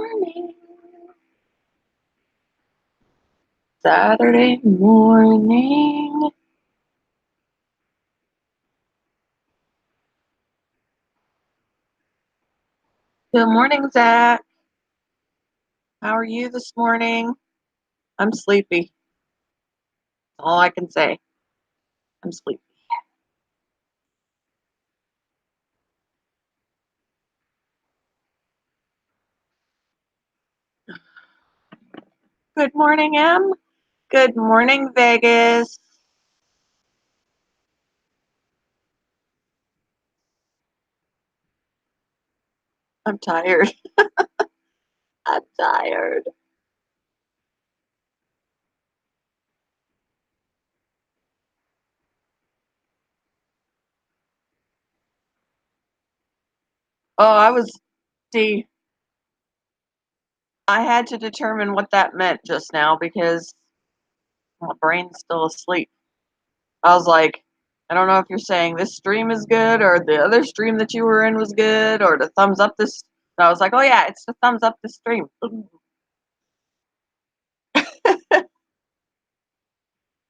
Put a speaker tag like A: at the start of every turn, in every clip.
A: morning. Saturday morning. Good morning, Zach. How are you this morning? I'm sleepy. All I can say. I'm sleepy. Good morning, Em. Good morning, Vegas. I'm tired. I'm tired. Oh, see, I had to determine what that meant just now because my brain's still asleep. I was like, I don't know if you're saying this stream is good or the other stream that you were in was good or the thumbs up this. And I was like, oh yeah, it's the thumbs up this stream.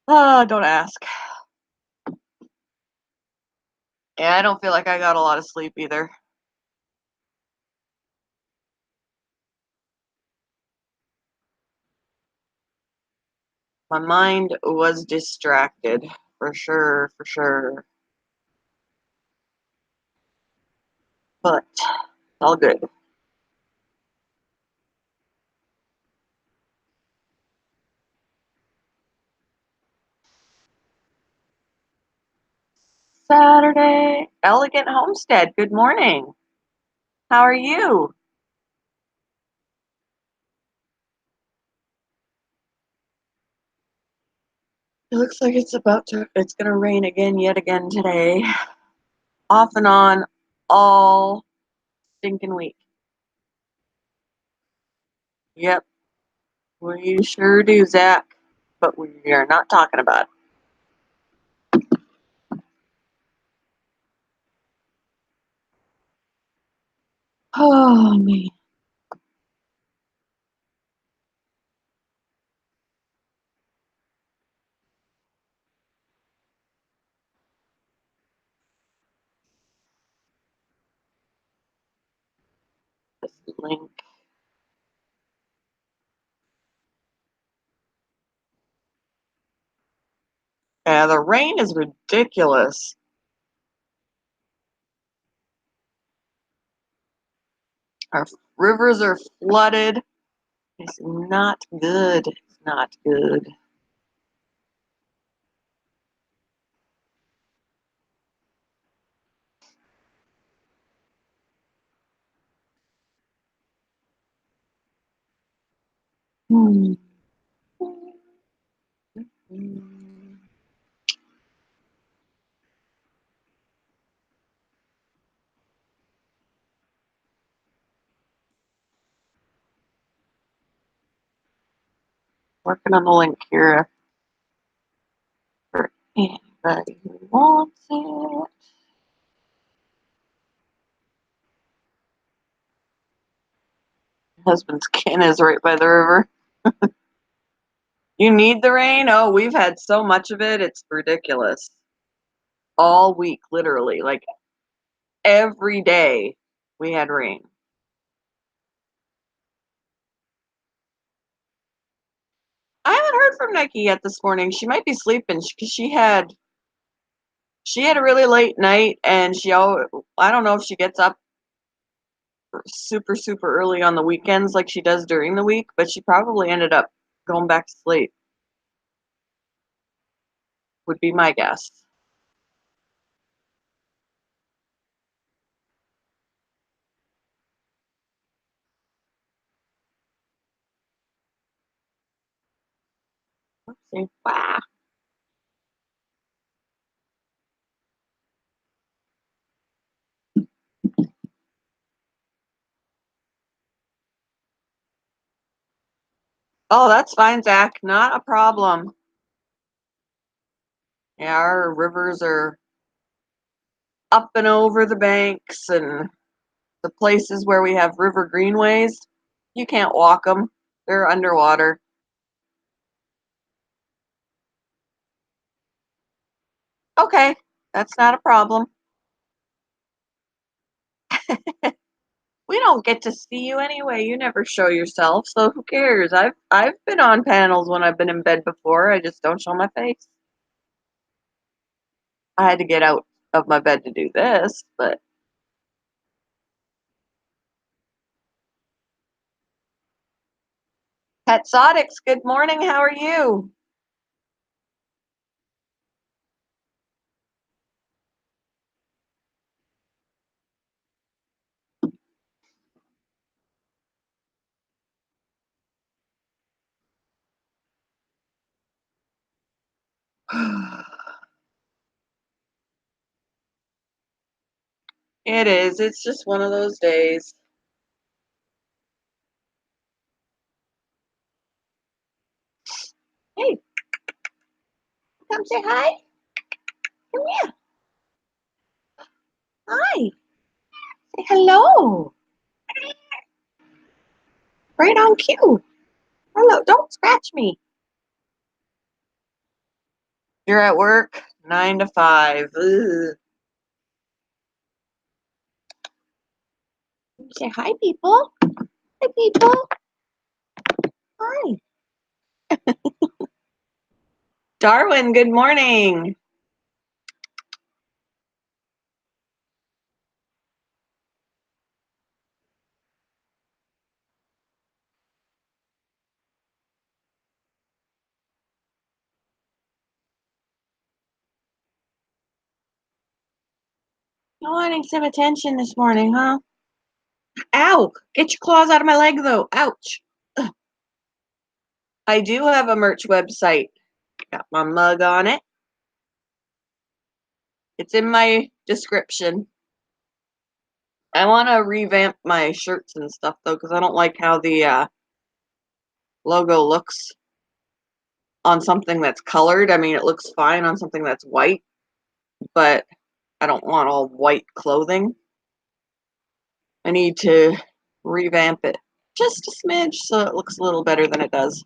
A: Don't ask. Yeah, I don't feel like I got a lot of sleep either. My mind was distracted for sure, for sure. But all good. Saturday, Elegant Homestead. Good morning. How are you? It looks like it's gonna rain yet again today. Off and on all stinking week. Yep, we sure do, Zach. But we are not talking about it. Oh, man. This link. Yeah, the rain is ridiculous. Our rivers are flooded. It's not good. It's not good. Hmm. Working on the link here for anybody who wants it. My husband's kin is right by the river. You need the rain? Oh, we've had so much of it. It's ridiculous. All week, literally. Like every day we had rain. I haven't heard from Nike yet this morning. She might be sleeping because she had a really late night and I don't know if she gets up super early on the weekends like she does during the week, but she probably ended up going back to sleep. Would be my guess. Let's see. Wow. Oh, that's fine, Zach. Not a problem. Yeah, our rivers are up and over the banks and the places where we have river greenways. You can't walk them. They're underwater. Okay, that's not a problem. We don't get to see you anyway. You never show yourself, so who cares? I've been on panels when I've been in bed before. I just don't show my face. I had to get out of my bed to do this, but Petsotics, good morning. How are you? It is. It's just one of those days. Hey, come say hi. Come here. Hi. Say hello. Right on cue. Hello. Don't scratch me. You're at work 9 to 5. Ugh. Say hi, people. Hi, people. Hi. Darwin, good morning. You wanting some attention this morning, huh? Ow! Get your claws out of my leg, though. Ouch. Ugh. I do have a merch website. Got my mug on it. It's in my description. I want to revamp my shirts and stuff, though, because I don't like how the logo looks on something that's colored. I mean, it looks fine on something that's white, but I don't want all white clothing. I need to revamp it just a smidge so it looks a little better than it does.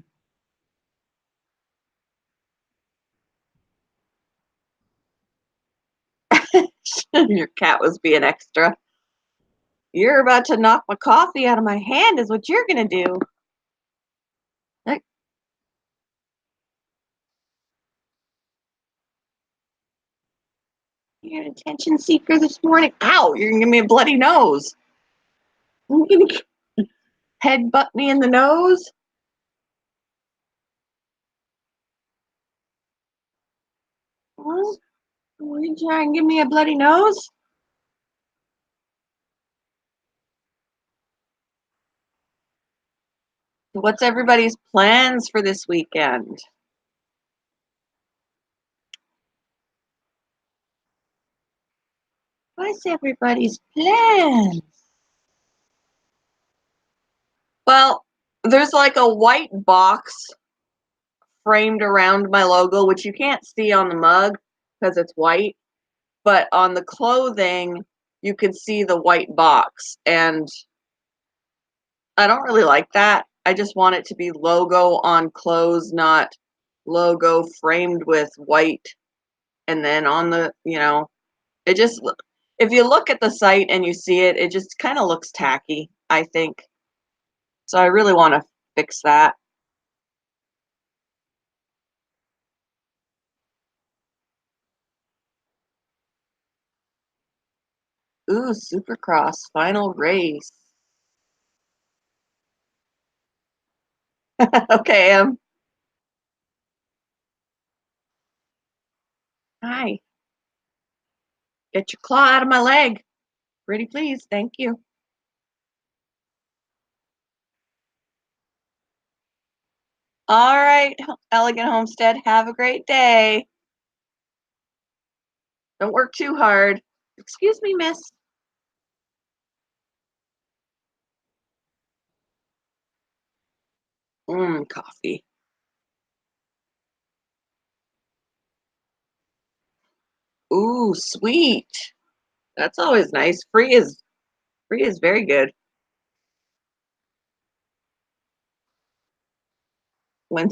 A: Your cat was being extra. You're about to knock my coffee out of my hand, is what you're going to do. Like, you're an attention seeker this morning. Ow, you're going to give me a bloody nose. You're going to headbutt me in the nose. What? Are you trying to give me a bloody nose? What's everybody's plans for this weekend? What's everybody's plans? Well, there's like a white box framed around my logo, which you can't see on the mug because it's white, but on the clothing, you can see the white box. And I don't really like that. I just want it to be logo on clothes, not logo framed with white. And then on the, it just, if you look at the site and you see it, it just kind of looks tacky, I think. So I really want to fix that. Ooh, Supercross final race. Okay, hi. Get your claw out of my leg. Pretty please, thank you. All right, Elegant Homestead, have a great day. Don't work too hard. Excuse me, miss. Coffee. Ooh, sweet. That's always nice. Free is very good. when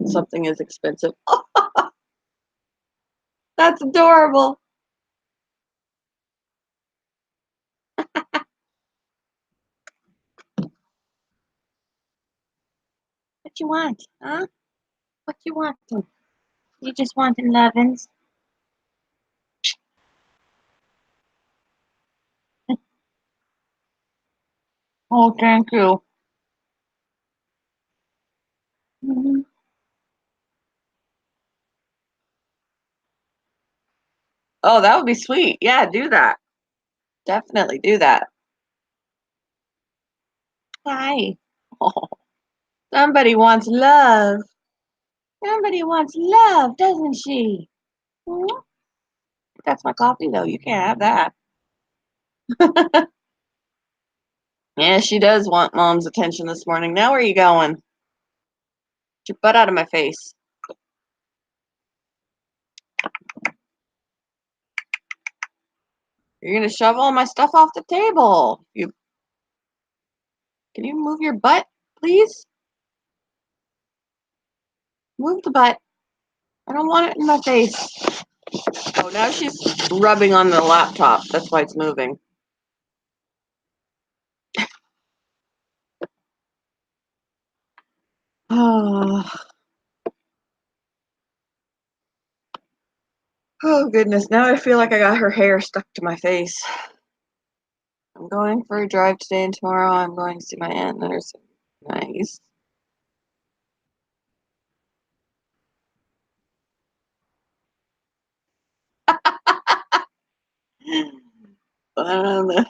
A: something is expensive. That's adorable. What you want, huh? What you want? You just wanting lovin's? Oh, thank you. Mhm. Oh, that would be sweet. Yeah, do that. Definitely do that. Hi. Oh, somebody wants love. Somebody wants love, doesn't she? Mhm. That's my coffee, though. You can't have that. Yeah, she does want mom's attention this morning. Now, where are you going? Get your butt out of my face. You're gonna shove all my stuff off the table. You can you move your butt, please? Move the butt. I don't want it in my face. Oh, now she's rubbing on the laptop. That's why it's moving. Oh, oh goodness. Now I feel like I got her hair stuck to my face. I'm going for a drive today and tomorrow. I'm going to see my aunt and nurse. Nice. The,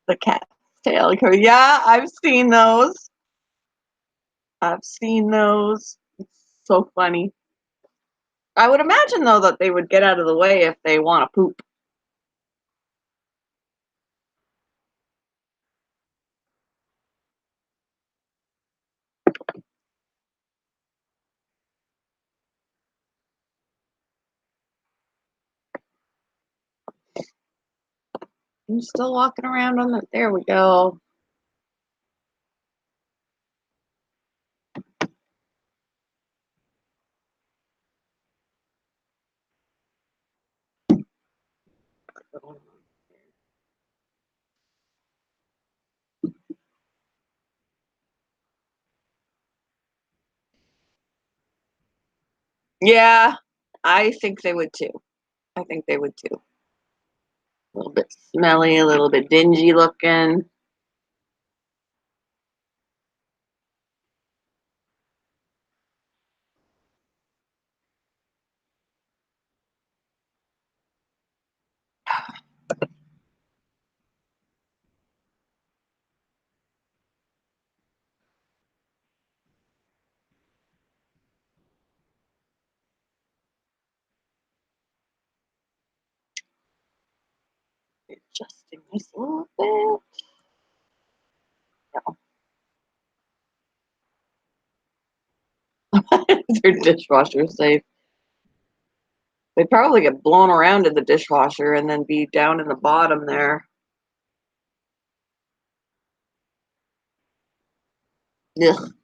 A: the cat's tail. Yeah, I've seen those. I've seen those. It's so funny. I would imagine though that they would get out of the way if they want to poop. I'm still walking around on the. There we go. Yeah, I think they would too. I think they would too. A little bit smelly, a little bit dingy looking. Adjusting this a little bit. Their dishwasher safe. They'd probably get blown around in the dishwasher and then be down in the bottom there. Ugh,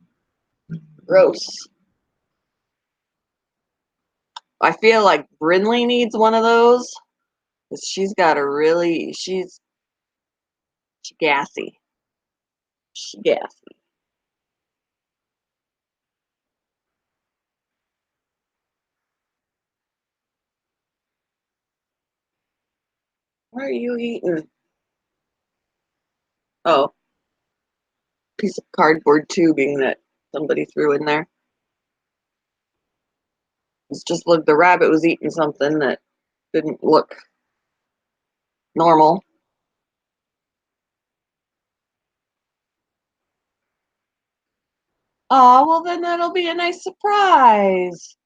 A: gross. I feel like Brinley needs one of those because she's got a really she's gassy. She's gassy. What are you eating? Oh, piece of cardboard tubing that somebody threw in there. It's just look, the rabbit was eating something that didn't look normal. Oh, well then that'll be a nice surprise.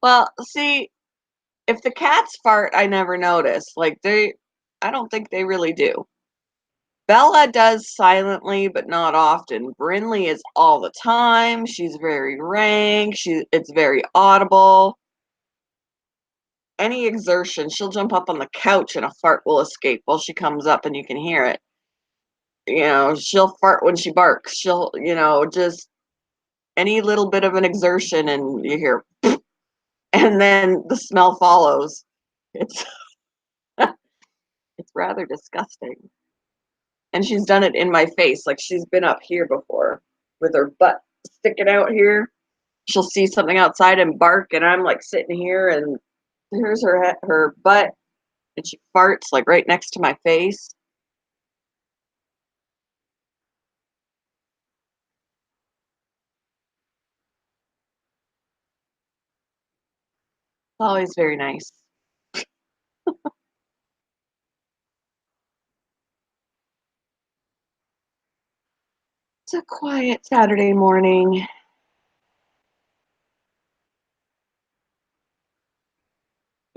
A: Well, see, if the cats fart, I never notice. Like I don't think they really do. Bella does silently, but not often. Brinley is all the time. She's very rank. It's very audible. any exertion, she'll jump up on the couch and a fart will escape while she comes up and you can hear it. She'll fart when she barks. She'll, just any little bit of an exertion and you hear, and then the smell follows. It's it's rather disgusting. And she's done it in my face. Like she's been up here before with her butt sticking out here. She'll see something outside and bark, and I'm like sitting here, and here's her butt, and she farts like right next to my face. It's always very nice. It's a quiet Saturday morning.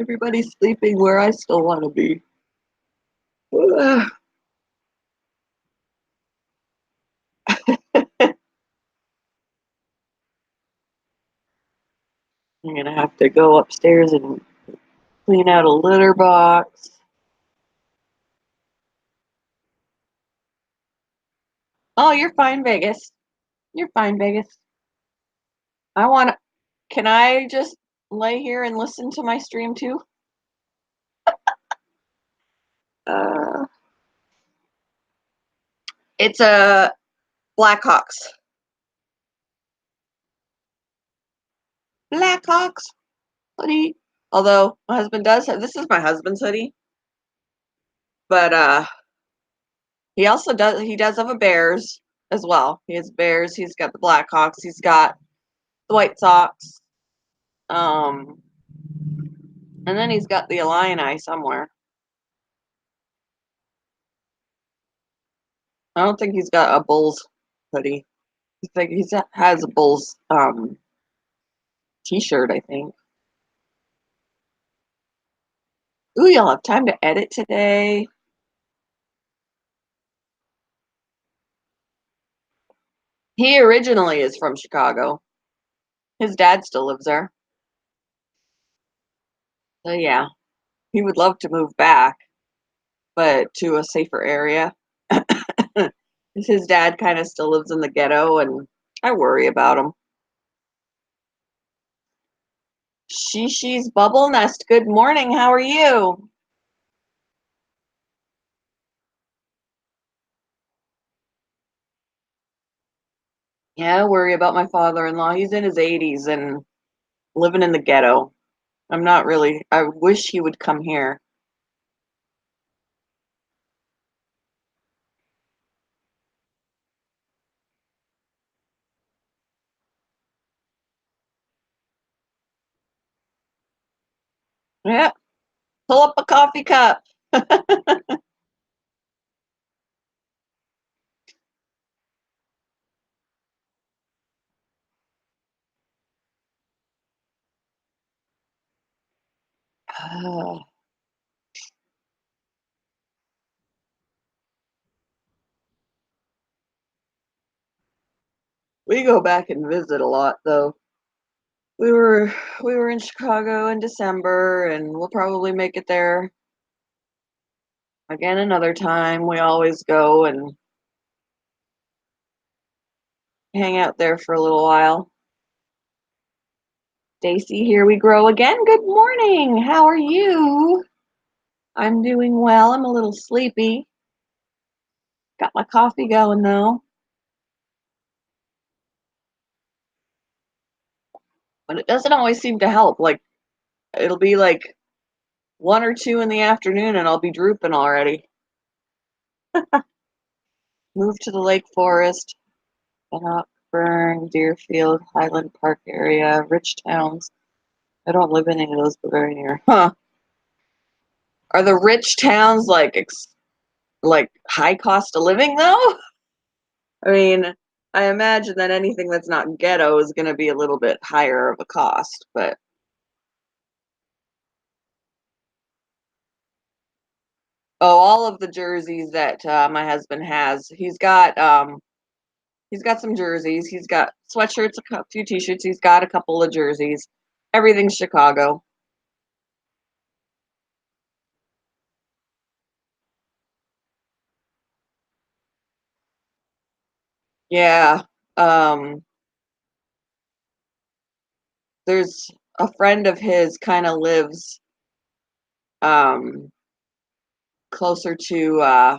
A: Everybody's sleeping where I still want to be. I'm gonna have to go upstairs and clean out a litter box. Oh, you're fine, Vegas. You're fine, Vegas. I want to. Can I just lay here and listen to my stream too? Uh, it's a Blackhawks. Blackhawks hoodie. Although my husband does have this is my husband's hoodie, but he does have a Bears as well. He has Bears. He's got the Blackhawks. He's got the White Sox. Um, and then he's got the Illini somewhere. I don't think he's got a Bulls hoodie. I think has a Bulls t-shirt, I think. Ooh, you'll have time to edit today. He originally is from Chicago. His dad still lives there. So yeah, he would love to move back, but to a safer area. His dad kind of still lives in the ghetto, and I worry about him. Shishi's Bubble Nest. Good morning. How are you? Yeah, I worry about my father-in-law. He's in his 80s and living in the ghetto. I'm not really. I wish he would come here. Yeah, pull up a coffee cup. We go back and visit a lot, though. We were we were in Chicago in December, and we'll probably make it there again another time. We always go and hang out there for a little while. Stacy, here we grow again. Good morning. How are you? I'm doing well. I'm a little sleepy. Got my coffee going though. But it doesn't always seem to help. Like it'll be like 1 or 2 in the afternoon and I'll be drooping already. Move to the Lake Forest, Bannockburn, Deerfield, Highland Park area, rich towns. I don't live in any of those, but very near. Huh. Are the rich towns like high cost of living though? I mean, I imagine that anything that's not ghetto is going to be a little bit higher of a cost, but oh, all of the jerseys that my husband has, he's got some jerseys, he's got sweatshirts, a few t-shirts, he's got a couple of jerseys. Everything's Chicago. Yeah. Um, there's a friend of his kind of lives um, closer to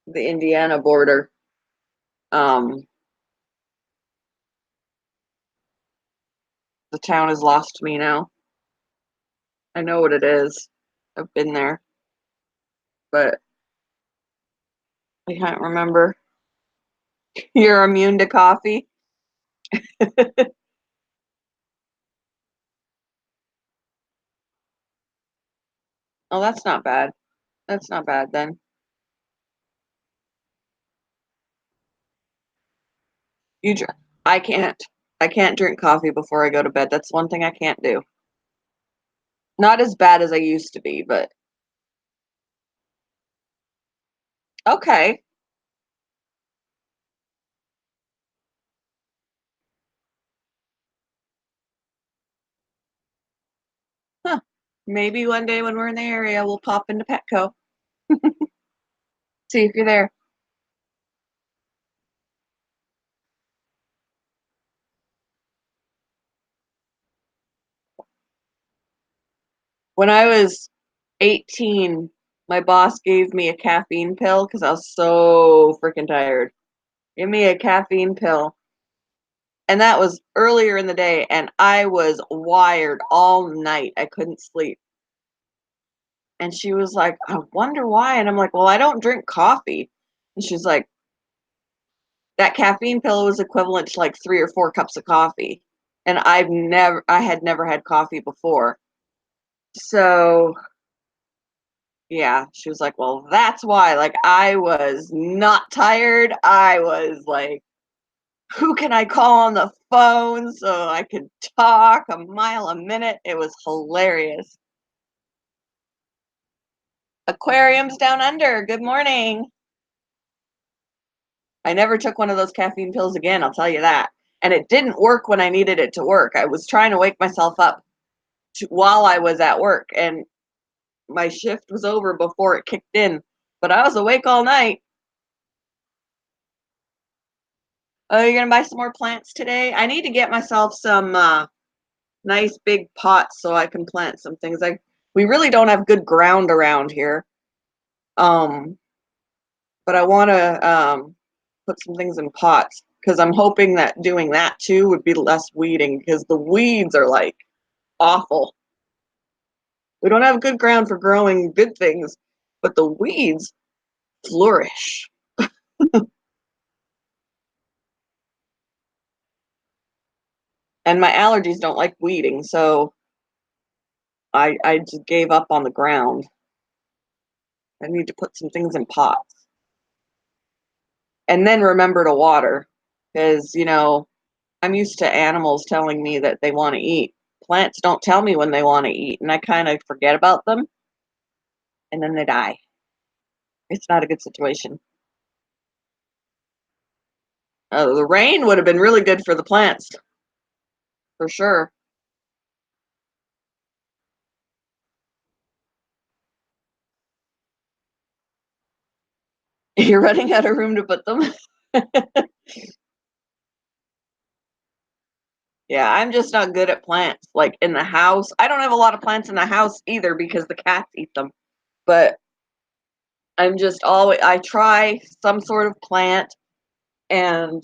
A: the Indiana border. Um, the town has lost me now. I know what it is. I've been there, but I can't remember. You're immune to coffee? Oh, that's not bad. That's not bad then. You dr- I can't. I can't drink coffee before I go to bed. That's one thing I can't do. Not as bad as I used to be, but okay. Huh. Maybe one day when we're in the area, we'll pop into Petco. See if you're there. When I was 18, my boss gave me a caffeine pill because I was so freaking tired. Give me a caffeine pill. And that was earlier in the day, and I was wired all night. I couldn't sleep. And she was like, I wonder why. And I'm like, well, I don't drink coffee. And she's like, that caffeine pill was equivalent to like 3 or 4 cups of coffee. And I had never had coffee before. So yeah, she was like, well, that's why. Like, I was not tired. I was like, who can I call on the phone so I could talk a mile a minute? It was hilarious. Aquariums down under. Good morning. I never took one of those caffeine pills again, I'll tell you that. And it didn't work when I needed it to work. I was trying to wake myself up while I was at work, and my shift was over before it kicked in. But I was awake all night. Oh, you're gonna buy some more plants today? I need to get myself some nice big pots so I can plant some things. We really don't have good ground around here. Um, but I want to put some things in pots because I'm hoping that doing that too would be less weeding because the weeds are like awful. We don't have good ground for growing good things, but the weeds flourish. And my allergies don't like weeding, so I just gave up on the ground. I need to put some things in pots and then remember to water because, I'm used to animals telling me that they want to eat. Plants don't tell me when they want to eat, and I kind of forget about them and then they die. It's not a good situation. The rain would have been really good for the plants, for sure. You're running out of room to put them. Yeah, I'm just not good at plants. Like in the house, I don't have a lot of plants in the house either because the cats eat them. But I'm just always, I try some sort of plant, and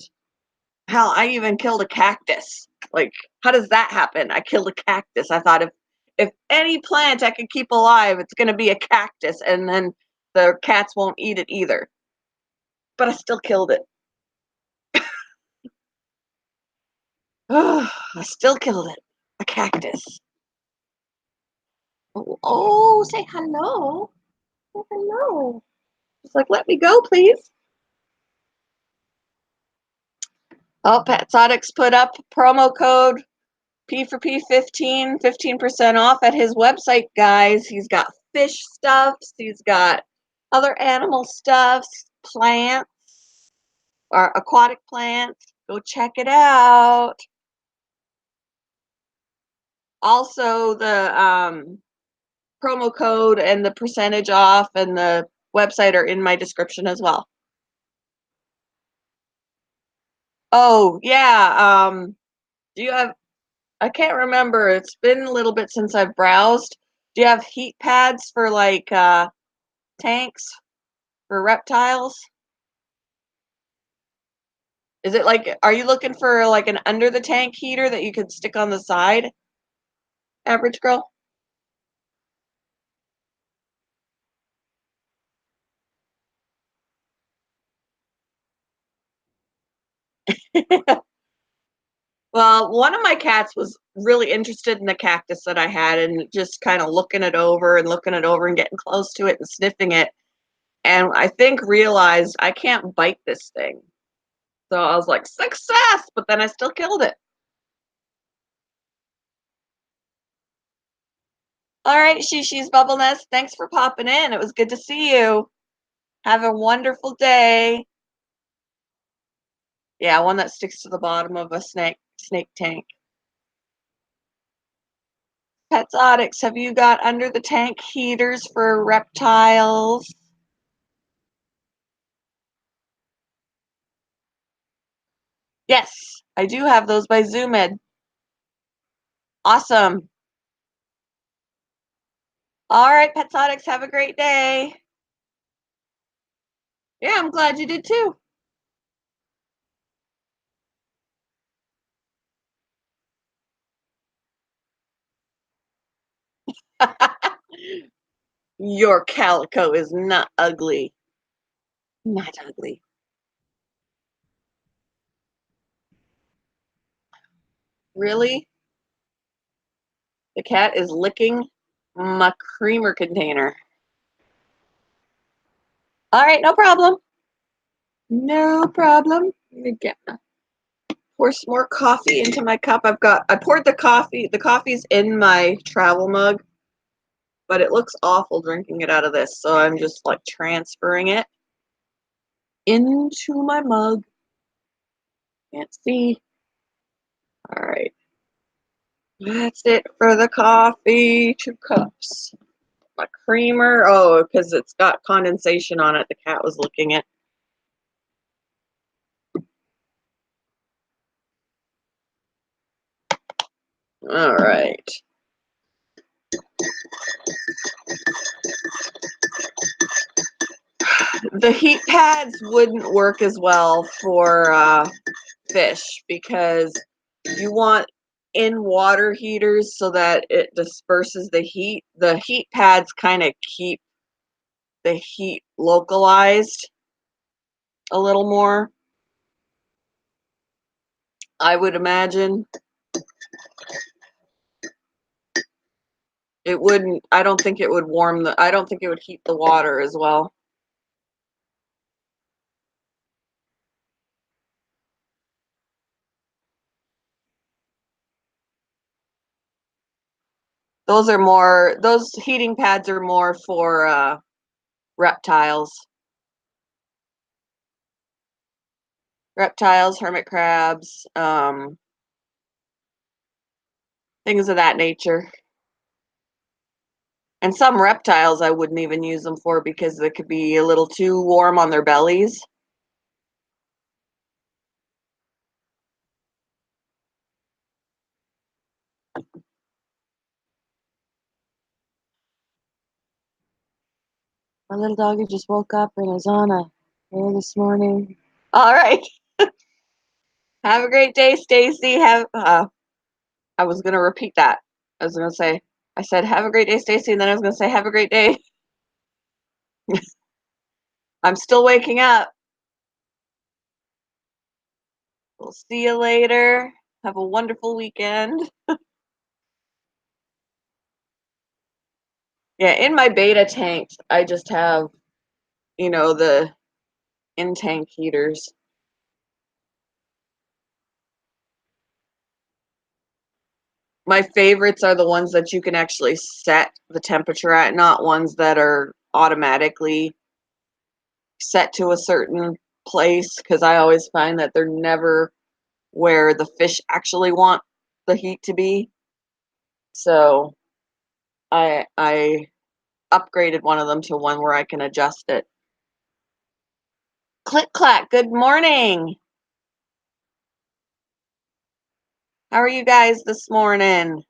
A: hell, I even killed a cactus. Like, how does that happen? I killed a cactus. I thought if any plant I could keep alive, it's going to be a cactus, and then the cats won't eat it either. But I still killed it. I still killed it. A cactus. Oh, oh, say hello. Say hello. It's like, let me go, please. Oh, Pat Sodix put up promo code P for P 15% off at his website, guys. He's got fish stuffs, he's got other animal stuffs, plants, or aquatic plants. Go check it out. Also, the promo code and the percentage off and the website are in my description as well. Oh, yeah, do you have I can't remember, it's been a little bit since I've browsed. Do you have heat pads for, like, tanks for reptiles? Is it like are you looking for, like, an under the tank heater that you could stick on the side, average girl? Well, one of my cats was really interested in the cactus that I had and just kinda looking it over and looking it over and getting close to it and sniffing it, and I think realized I can't bite this thing. So I was like, "Success!" But then I still killed it. Alright, Shishi's Bubble Nest, thanks for popping in, it was good to see you. Have a wonderful day. Yeah, one that sticks to the bottom of a snake tank. Petzotics, have you got under the tank heaters for reptiles? Yes, I do have those by Zoomed. Awesome. All right, Petzotics, have a great day. Yeah, I'm glad you did too. Your calico is not ugly. Not ugly. Really? The cat is licking my creamer container. All right, no problem. No problem. Let me get pour some more coffee into my cup. I poured the coffee. The coffee's in my travel mug, but it looks awful drinking it out of this, so I'm just like transferring it into my mug. Can't see. All right. That's it for the coffee. 2 cups. My creamer. Oh, because it's got condensation on it. The cat was licking it. All right. The heat pads wouldn't work as well for fish because you want in water heaters so that it disperses the heat. The heat pads kind of keep the heat localized a little more, I would imagine. It wouldn't, I don't think it would I don't think it would heat the water as well. Those heating pads are more for reptiles. Reptiles, hermit crabs, things of that nature. And some reptiles I wouldn't even use them for because they could be a little too warm on their bellies. My little doggy just woke up and is on a hair this morning. All right. Have a great day, Stacy. Have I was gonna repeat that. I was gonna say I said have a great day, Stacy, and then I was gonna say have a great day. I'm still waking up. We'll see you later. Have a wonderful weekend. Yeah, in my beta tanks, I just have, the in tank heaters. My favorites are the ones that you can actually set the temperature at, not ones that are automatically set to a certain place, because I always find that they're never where the fish actually want the heat to be. So I upgraded one of them to one where I can adjust it. Click clack, good morning. How are you guys this morning?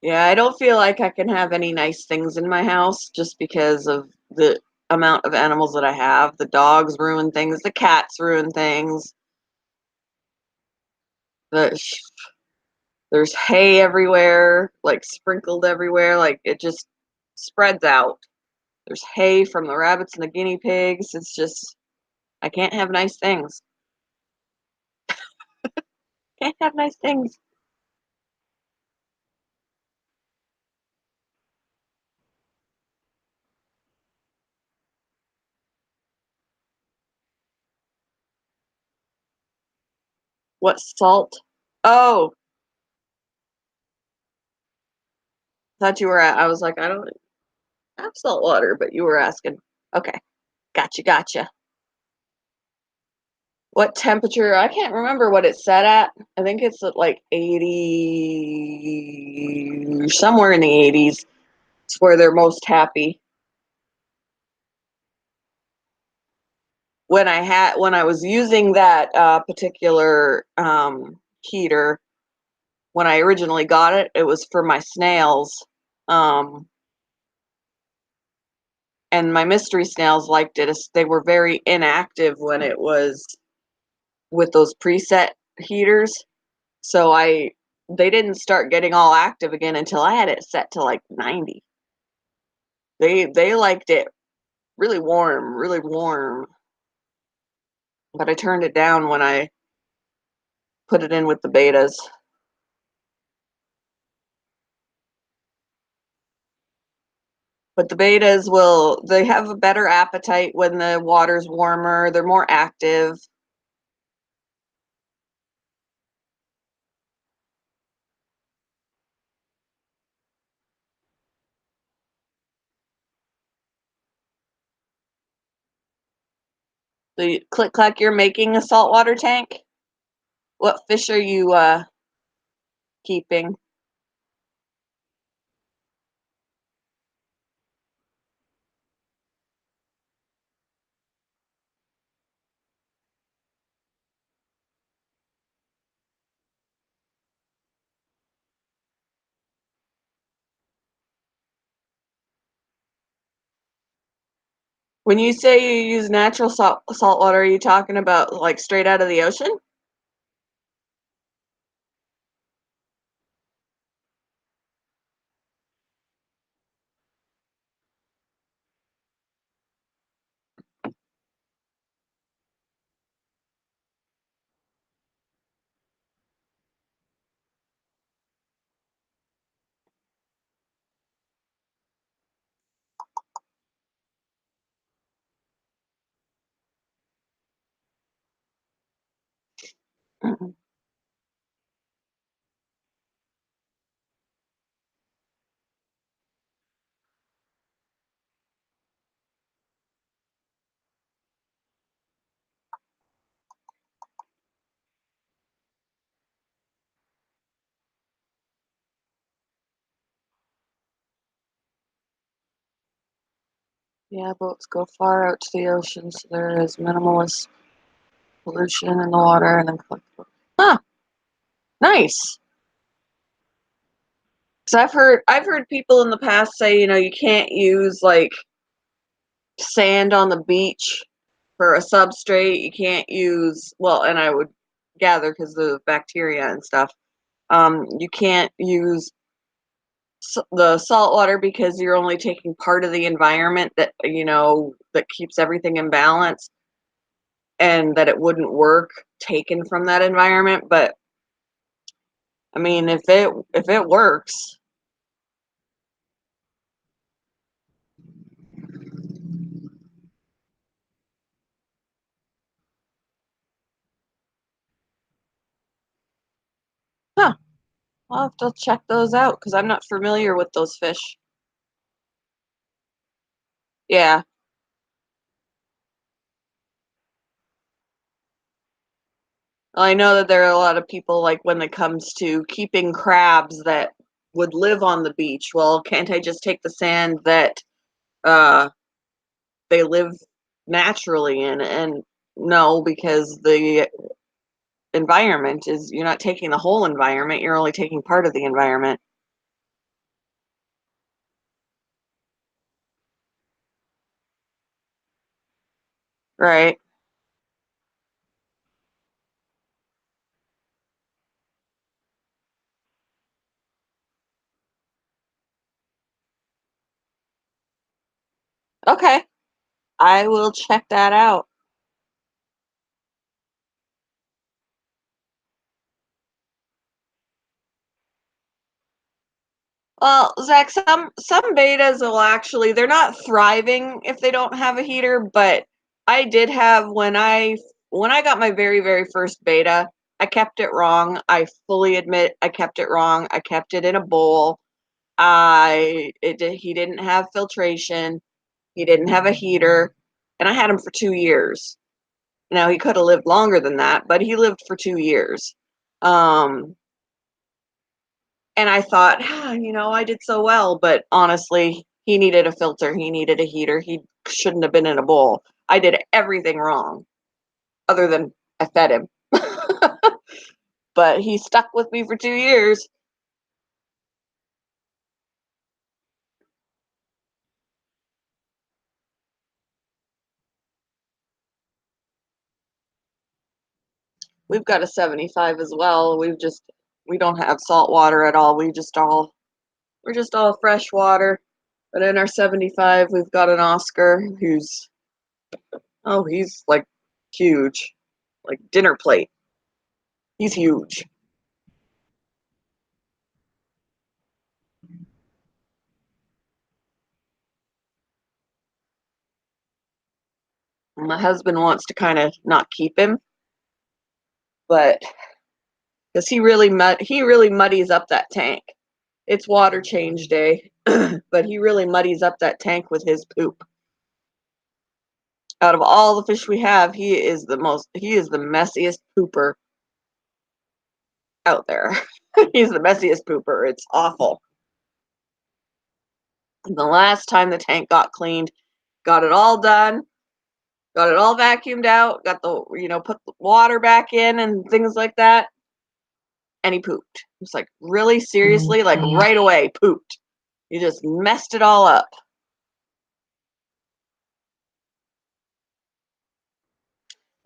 A: Yeah, I don't feel like I can have any nice things in my house just because of the amount of animals that I have. The dogs ruin things, the cats ruin things. The there's hay everywhere, like sprinkled everywhere, like it just spreads out. There's hay from the rabbits and the guinea pigs. It's just I can't have nice things. Can't have nice things. What salt? Oh, thought you were at, I was like, I don't have salt water, but you were asking. Okay, gotcha. What temperature? I can't remember what it's set at. I think it's at like 80, somewhere in the 80s. It's where they're most happy. When I was using that particular heater, when I originally got it, it was for my snails. Um, and my mystery snails liked it. They were very inactive when it was with those preset heaters. So they didn't start getting all active again until I had it set to like 90. They liked it really warm. But I turned it down when I put it in with the betas. But the betas they have a better appetite when the water's warmer. They're more active. So click clack, you're making a saltwater tank. What fish are you keeping? When you say you use natural salt water, are you talking about like straight out of the ocean? Yeah, boats go far out to the ocean, so there is minimalist pollution in the water and then collect. Huh, nice. Because I've heard people in the past say, you can't use like sand on the beach for a substrate. You can't use, well, and I would gather because of the bacteria and stuff. You can't use the salt water because you're only taking part of the environment that keeps everything in balance, and that it wouldn't work taken from that environment. But I mean, if it works, huh? I'll have to check those out because I'm not familiar with those fish. Yeah. I know that there are a lot of people, like, when it comes to keeping crabs that would live on the beach. Well, can't I just take the sand that uh, they live naturally in? And no, because the environment is, you're not taking the whole environment, you're only taking part of the environment. Right. Okay. I will check that out. Well, Zach, some betas will actually, they're not thriving if they don't have a heater, but I did have when I got my very first beta, I kept it wrong. I fully admit I kept it wrong. I kept it in a bowl. He didn't have filtration. He didn't have a heater, and I had him for 2 years. Now he could have lived longer than that, but he lived for 2 years. Um, and I thought, I did so well, but honestly, he needed a filter, he needed a heater, he shouldn't have been in a bowl. I did everything wrong, other than I fed him. But he stuck with me for 2 years. We've got a 75 as well. We don't have salt water at all. We're just all fresh water. But in our 75, we've got an Oscar who's, oh, he's like huge, like dinner plate. He's huge. My husband wants to kind of not keep him, but because he really muddies up that tank. It's water change day, but he really muddies up that tank with his poop. Out of all the fish we have, he is the messiest pooper out there. He's the messiest pooper. It's awful. The last time the tank got cleaned, got it all done, got it all vacuumed out, got put the water back in and things like that, and he pooped. It's like, really, seriously, like right away, pooped. You just messed it all up.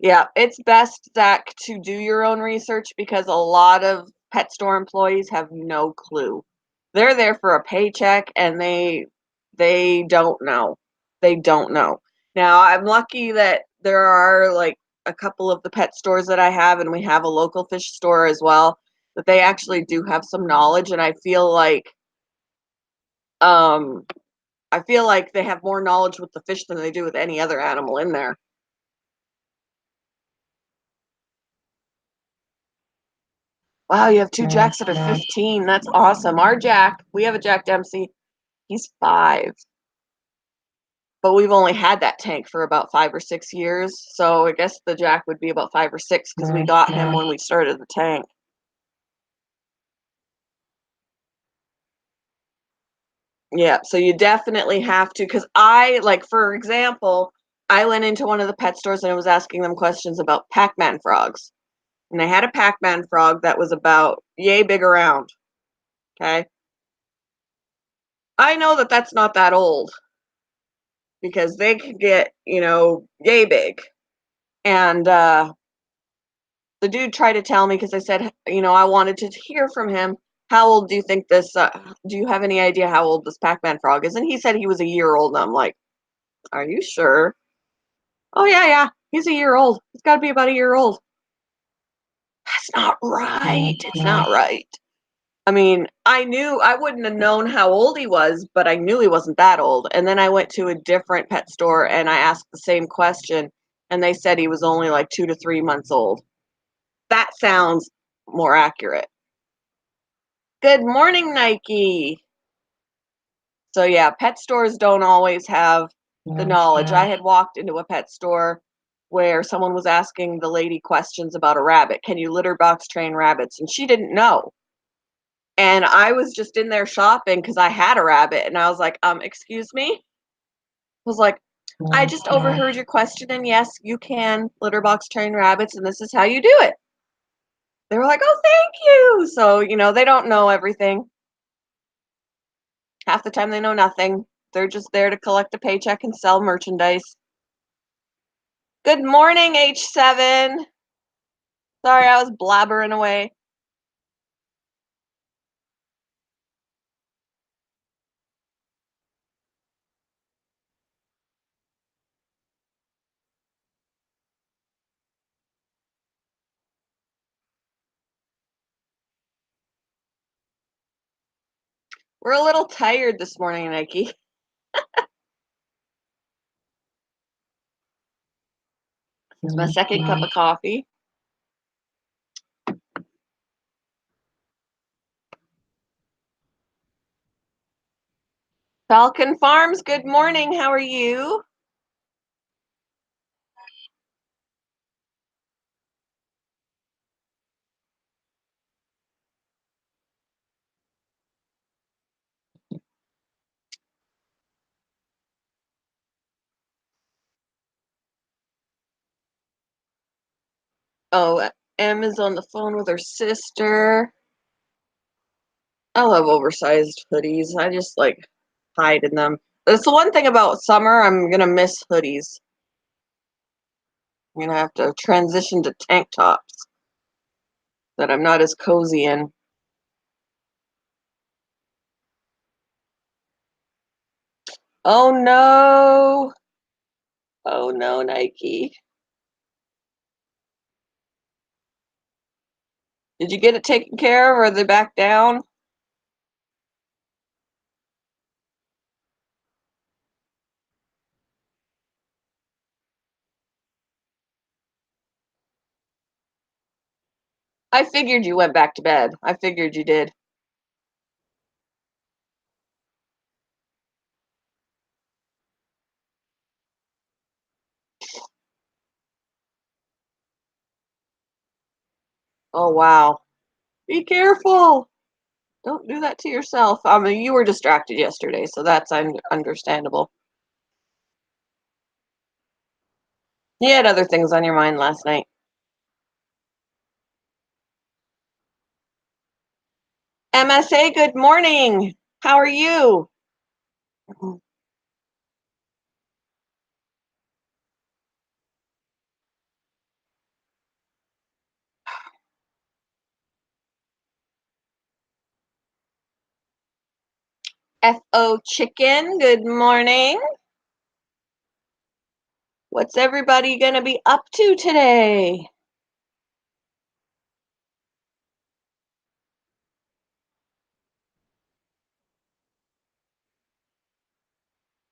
A: Yeah, it's best, Zach, to do your own research because a lot of pet store employees have no clue. They're there for a paycheck and they don't know. They don't know. Now, I'm lucky that there are like a couple of the pet stores that I have, and we have a local fish store as well, that they actually do have some knowledge, and um I feel like they have more knowledge with the fish than they do with any other animal in there. Wow, you have two Jacks that are 15. That's awesome. Our Jack, we have a Jack Dempsey. He's 5, but we've only had that tank for about 5 or 6 years. So I guess the Jack would be about 5 or 6 because we got him when we started the tank. Yeah, so you definitely have to, because like, for example, I went into one of the pet stores and I was asking them questions about Pac-Man frogs. And they had a Pac-Man frog that was about yay big around. Okay. I know that that's not that old because they could get, yay big. And the dude tried to tell me because I said, I wanted to hear from him. How old do you think do you have any idea how old this Pac Man frog is? And he said he was a year old. And I'm like, are you sure? Oh, yeah, yeah. He's a year old. He's got to be about a year old. That's not right. It's not right. I mean, I wouldn't have known how old he was, but I knew he wasn't that old. And then I went to a different pet store and I asked the same question, and they said he was only like 2 to 3 months old. That sounds more accurate. Good morning, Nike. So, yeah, pet stores don't always have the knowledge. I had walked into a pet store where someone was asking the lady questions about a rabbit. Can you litter box train rabbits? And she didn't know. And I was just in there shopping because I had a rabbit, and I was like, excuse me? I was like, I just overheard your question, and yes, you can litter box train rabbits, and this is how you do it. They were like, oh, thank you. So, they don't know everything. Half the time they know nothing. They're just there to collect a paycheck and sell merchandise. Good morning, H7. Sorry, I was blabbering away. We're a little tired this morning, Nike. It's my second cup of coffee. Falcon Farms, good morning. How are you? Oh, Em is on the phone with her sister. I love oversized hoodies. I just like hide in them. That's the one thing about summer. I'm gonna miss hoodies. I'm gonna have to transition to tank tops that I'm not as cozy in. Oh no. Oh no, Nike. Did you get it taken care of, or are they back down? I figured you went back to bed. I figured you did. Oh wow. Be careful. Don't do that to yourself. I mean, you were distracted yesterday, so that's understandable. You had other things on your mind last night. MSA, good morning. How are you? FO Chicken, good morning. What's everybody going to be up to today?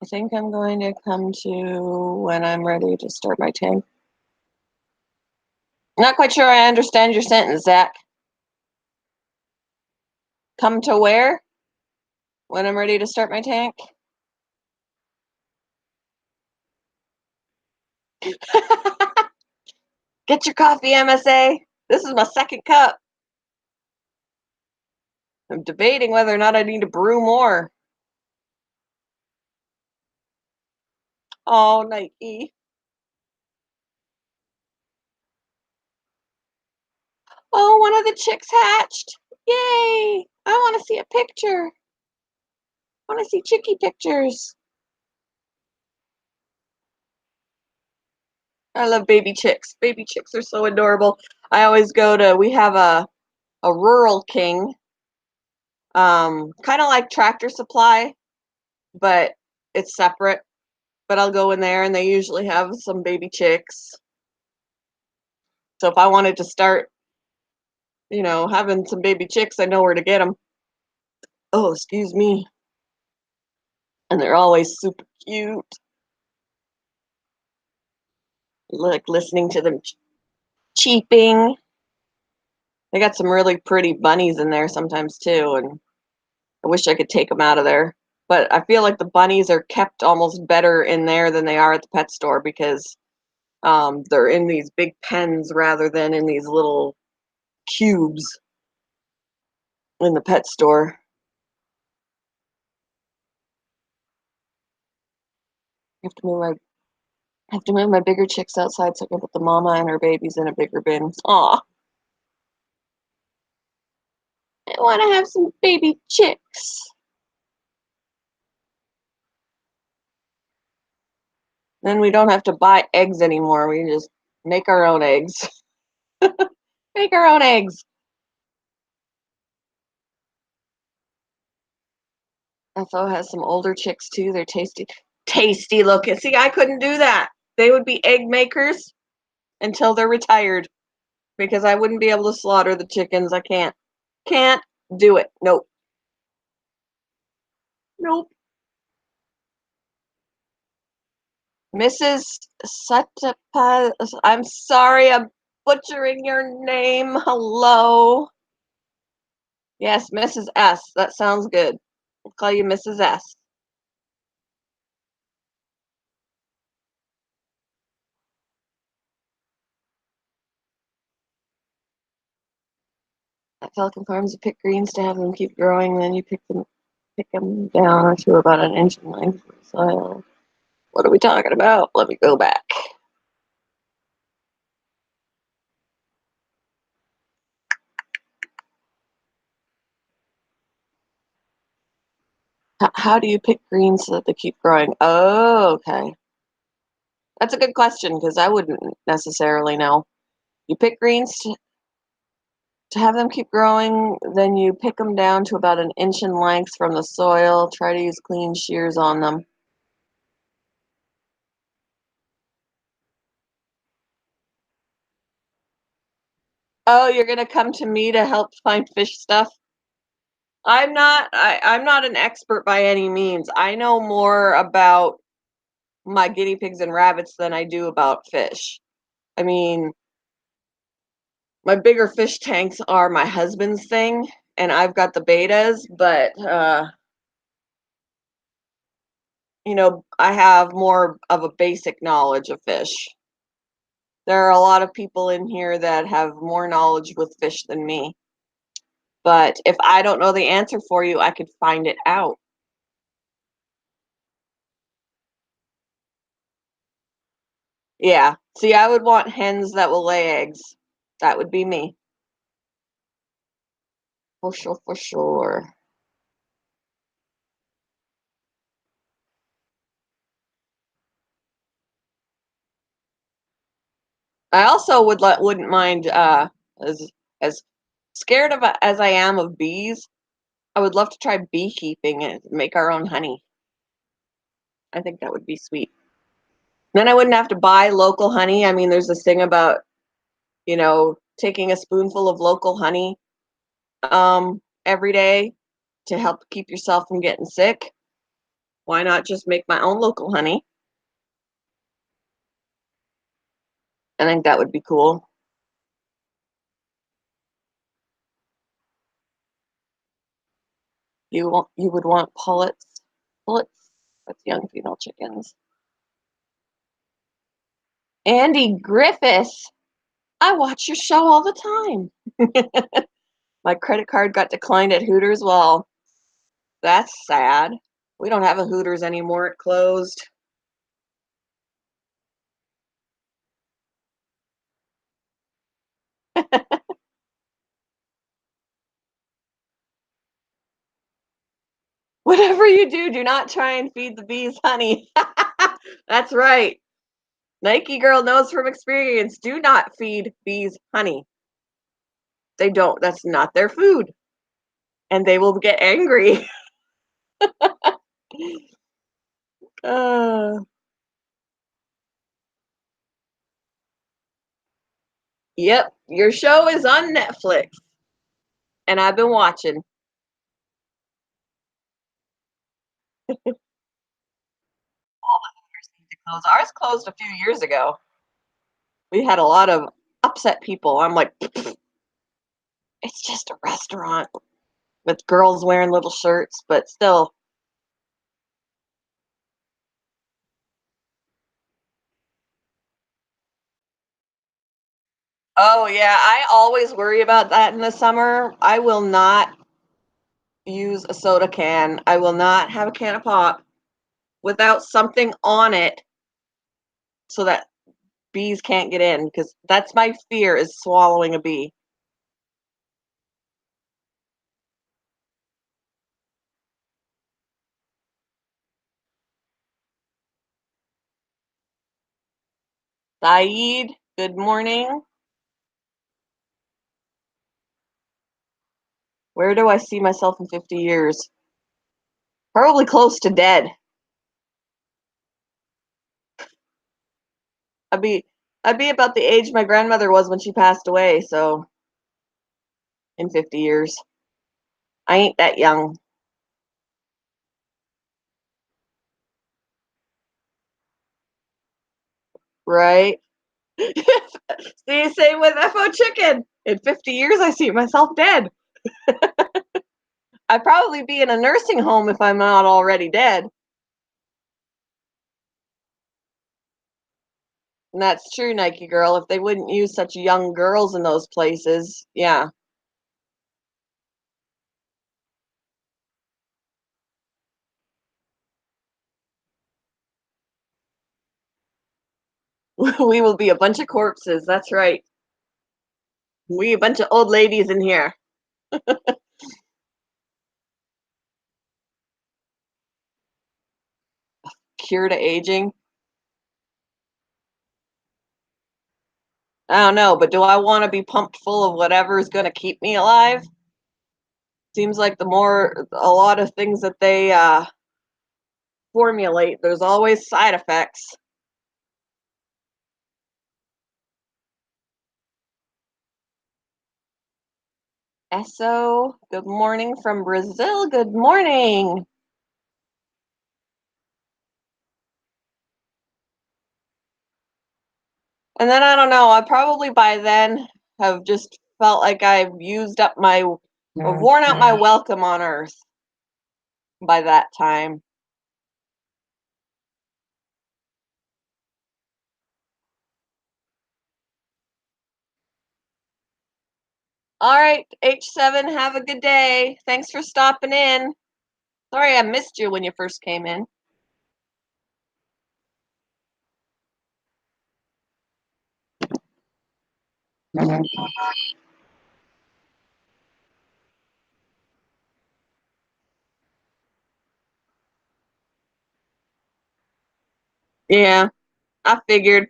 A: I think I'm going to come to when I'm ready to start my tank. Not quite sure I understand your sentence, Zach. Come to where? When I'm ready to start my tank? Get your coffee, MSA. This is my second cup. I'm debating whether or not I need to brew more. Oh, Nike. Oh, one of the chicks hatched. Yay! I want to see a picture. I want to see chickie pictures. I love baby chicks. Baby chicks are so adorable. I always we have a Rural King, kind of like Tractor Supply, but it's separate. But I'll go in there and they usually have some baby chicks. So if I wanted to start, having some baby chicks, I know where to get them. Oh, excuse me. And they're always super cute. Like listening to them cheeping. They got some really pretty bunnies in there sometimes too, and I wish I could take them out of there. But I feel like the bunnies are kept almost better in there than they are at the pet store because They're in these big pens rather than in these little cubes in the pet store. I have to move my bigger chicks outside so I can put the mama and her babies in a bigger bin. Aw, I want to have some baby chicks. Then we don't have to buy eggs anymore. We can just make our own eggs. Make our own eggs. FO has some older chicks too. They're tasty. Tasty looking. See, I couldn't do that. They would be egg makers until they're retired because I wouldn't be able to slaughter the chickens. I can't. Can't do it. Nope. Nope. Mrs. Satapa, I'm sorry, I'm butchering your name. Hello. Yes, Mrs. S. That sounds good. I'll call you Mrs. S. At Falcon Farms, you pick greens to have them keep growing, then you pick them down to about an inch in length of soil. What are we talking about? Let me go back. How do you pick greens so that they keep growing? Oh, okay. That's a good question because I wouldn't necessarily know. You pick greens to have them keep growing, then you pick them down to about an inch in length from the soil. Try to use clean shears on them. Oh, you're gonna come to me to help find fish stuff? I'm not an expert by any means. I know more about my guinea pigs and rabbits than I do about fish. I mean, my bigger fish tanks are my husband's thing, and I've got the betas, but I have more of a basic knowledge of fish. There are a lot of people in here that have more knowledge with fish than me. But if I don't know the answer for you, I could find it out. Yeah. See, I would want hens that will lay eggs. That would be me. For sure, for sure. I also wouldn't mind as scared of as I am of bees. I would love to try beekeeping and make our own honey. I think that would be sweet. Then I wouldn't have to buy local honey. I mean, there's this thing about, taking a spoonful of local honey every day to help keep yourself from getting sick. Why not just make my own local honey? I think that would be cool. You would want pullets. Pullets. That's young female chickens. Andy Griffiths. I watch your show all the time. My credit card got declined at Hooters. Well, that's sad. We don't have a Hooters anymore. It closed. Whatever you do, do not try and feed the bees honey. That's right. Nike girl knows from experience. Do not feed bees honey. They don't. That's not their food. And they will get angry. uh, yep. Your show is on Netflix. And I've been watching. Ours closed a few years ago. We had a lot of upset people. I'm like, it's just a restaurant with girls wearing little shirts, but still. Oh yeah, I always worry about that in the summer. I will not use a soda can. I will not have a can of pop without something on it so that bees can't get in, because that's my fear, is swallowing a bee. Saeed, good morning. Where do I see myself in 50 years? Probably close to dead. I'd be I'd be about the age my grandmother was when she passed away, so in 50 years. I ain't that young, right? See, same with FO chicken. In 50 years, I see myself dead. I'd probably be in a nursing home if I'm not already dead. And that's true, Nike Girl. If they wouldn't use such young girls in those places, yeah, we will be a bunch of corpses. That's right. We a bunch of old ladies in here. Cure to aging. I don't know, but do I want to be pumped full of whatever is going to keep me alive? Seems like a lot of things that they formulate, there's always side effects. Esso, good morning from Brazil. Good morning. And then I don't know, I probably by then have just felt like I've used up my, or worn out my welcome on Earth by that time. All right, H7, have a good day. Thanks for stopping in. Sorry I missed you when you first came in. Yeah, I figured.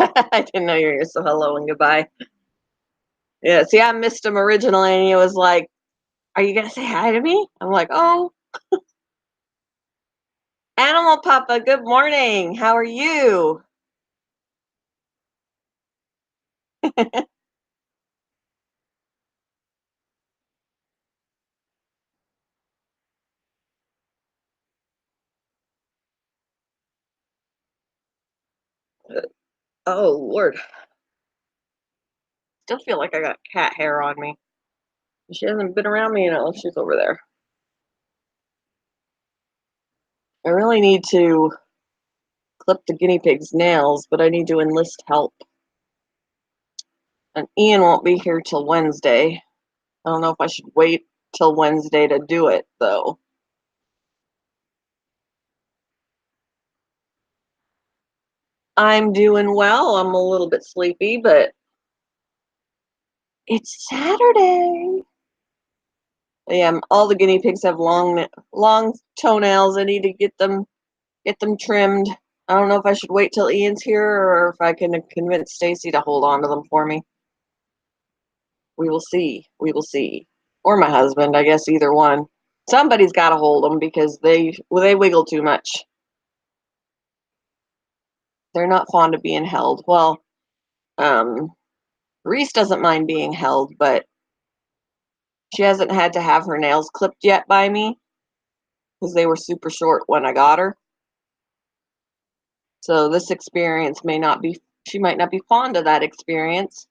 A: I didn't know you were here, so hello and goodbye. Yeah, see, I missed him originally, and he was like, "Are you gonna say hi to me?" I'm like, "Oh, Animal Papa, good morning. How are you?" Oh Lord, still feel like I got cat hair on me. She hasn't been around me, she's over there. I really need to clip the guinea pig's nails, but I need to enlist help. And Ian won't be here till Wednesday. I don't know if I should wait till Wednesday to do it, though. I'm doing well. I'm a little bit sleepy, but it's Saturday. Yeah, all the guinea pigs have long toenails. I need to get them trimmed. I don't know if I should wait till Ian's here or if I can convince Stacy to hold on to them for me. We will see. We will see. Or my husband, I guess either one. Somebody's got to hold them because they wiggle too much. They're not fond of being held. Well, um, Reese doesn't mind being held, but she hasn't had to have her nails clipped yet by me because they were super short when I got her. So this experience may not be, she might not be fond of that experience.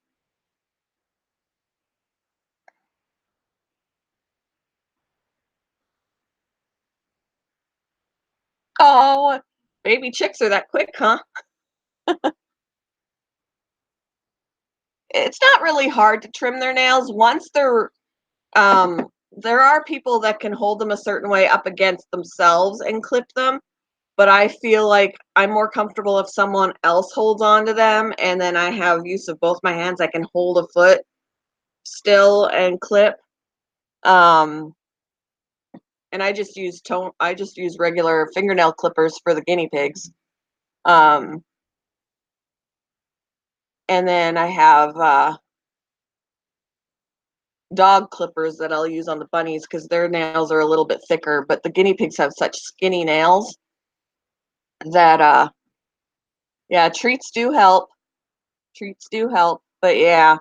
A: Oh, baby chicks are that quick, huh? It's not really hard to trim their nails once they're there are people that can hold them a certain way up against themselves and clip them, but I feel like I'm more comfortable if someone else holds on to them and then I have use of both my hands. I can hold a foot still and clip. Um, and I just use regular fingernail clippers for the guinea pigs. Um, and then I have dog clippers that I'll use on the bunnies because their nails are a little bit thicker, but the guinea pigs have such skinny nails that yeah, treats do help. Treats do help, but yeah,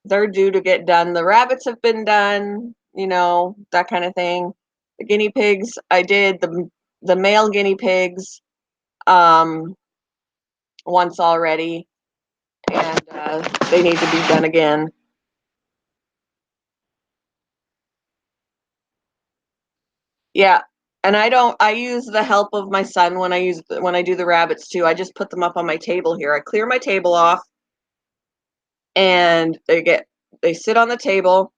A: they're due to get done. The rabbits have been done, you know, that kind of thing. The guinea pigs, I did the male guinea pigs um once already, and they need to be done again. Yeah. And I use the help of my son when I do the rabbits too. I just put them up on my table here. I clear my table off and they sit on the table,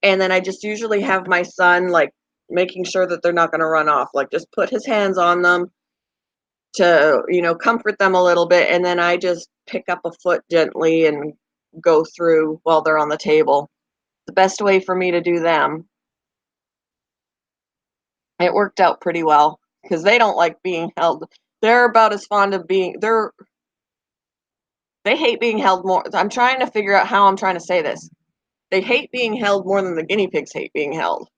A: and then I just usually have my son like making sure that they're not going to run off. Like just put his hands on them to, you know, comfort them a little bit, and then I just pick up a foot gently and go through while they're on the table. The best way for me to do them. It worked out pretty well because they don't like being held. They're about as fond of being they hate being held more. I'm trying to figure out how I'm trying to say this. They hate being held more than the guinea pigs hate being held.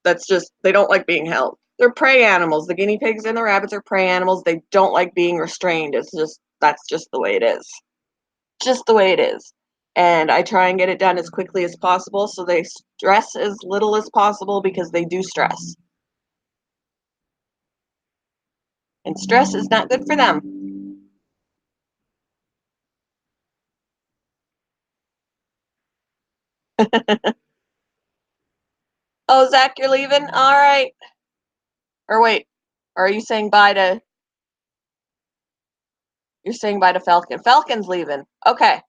A: That's just, they don't like being held. They're prey animals. The guinea pigs and the rabbits are prey animals. They don't like being restrained. It's just, that's just the way it is. Just the way it is. And I try and get it done as quickly as possible so they stress as little as possible because they do stress. And stress is not good for them. Oh, Zach, you're leaving? All right. Or wait, are you saying bye to, you're saying bye to Falcon? Falcon's leaving. Okay.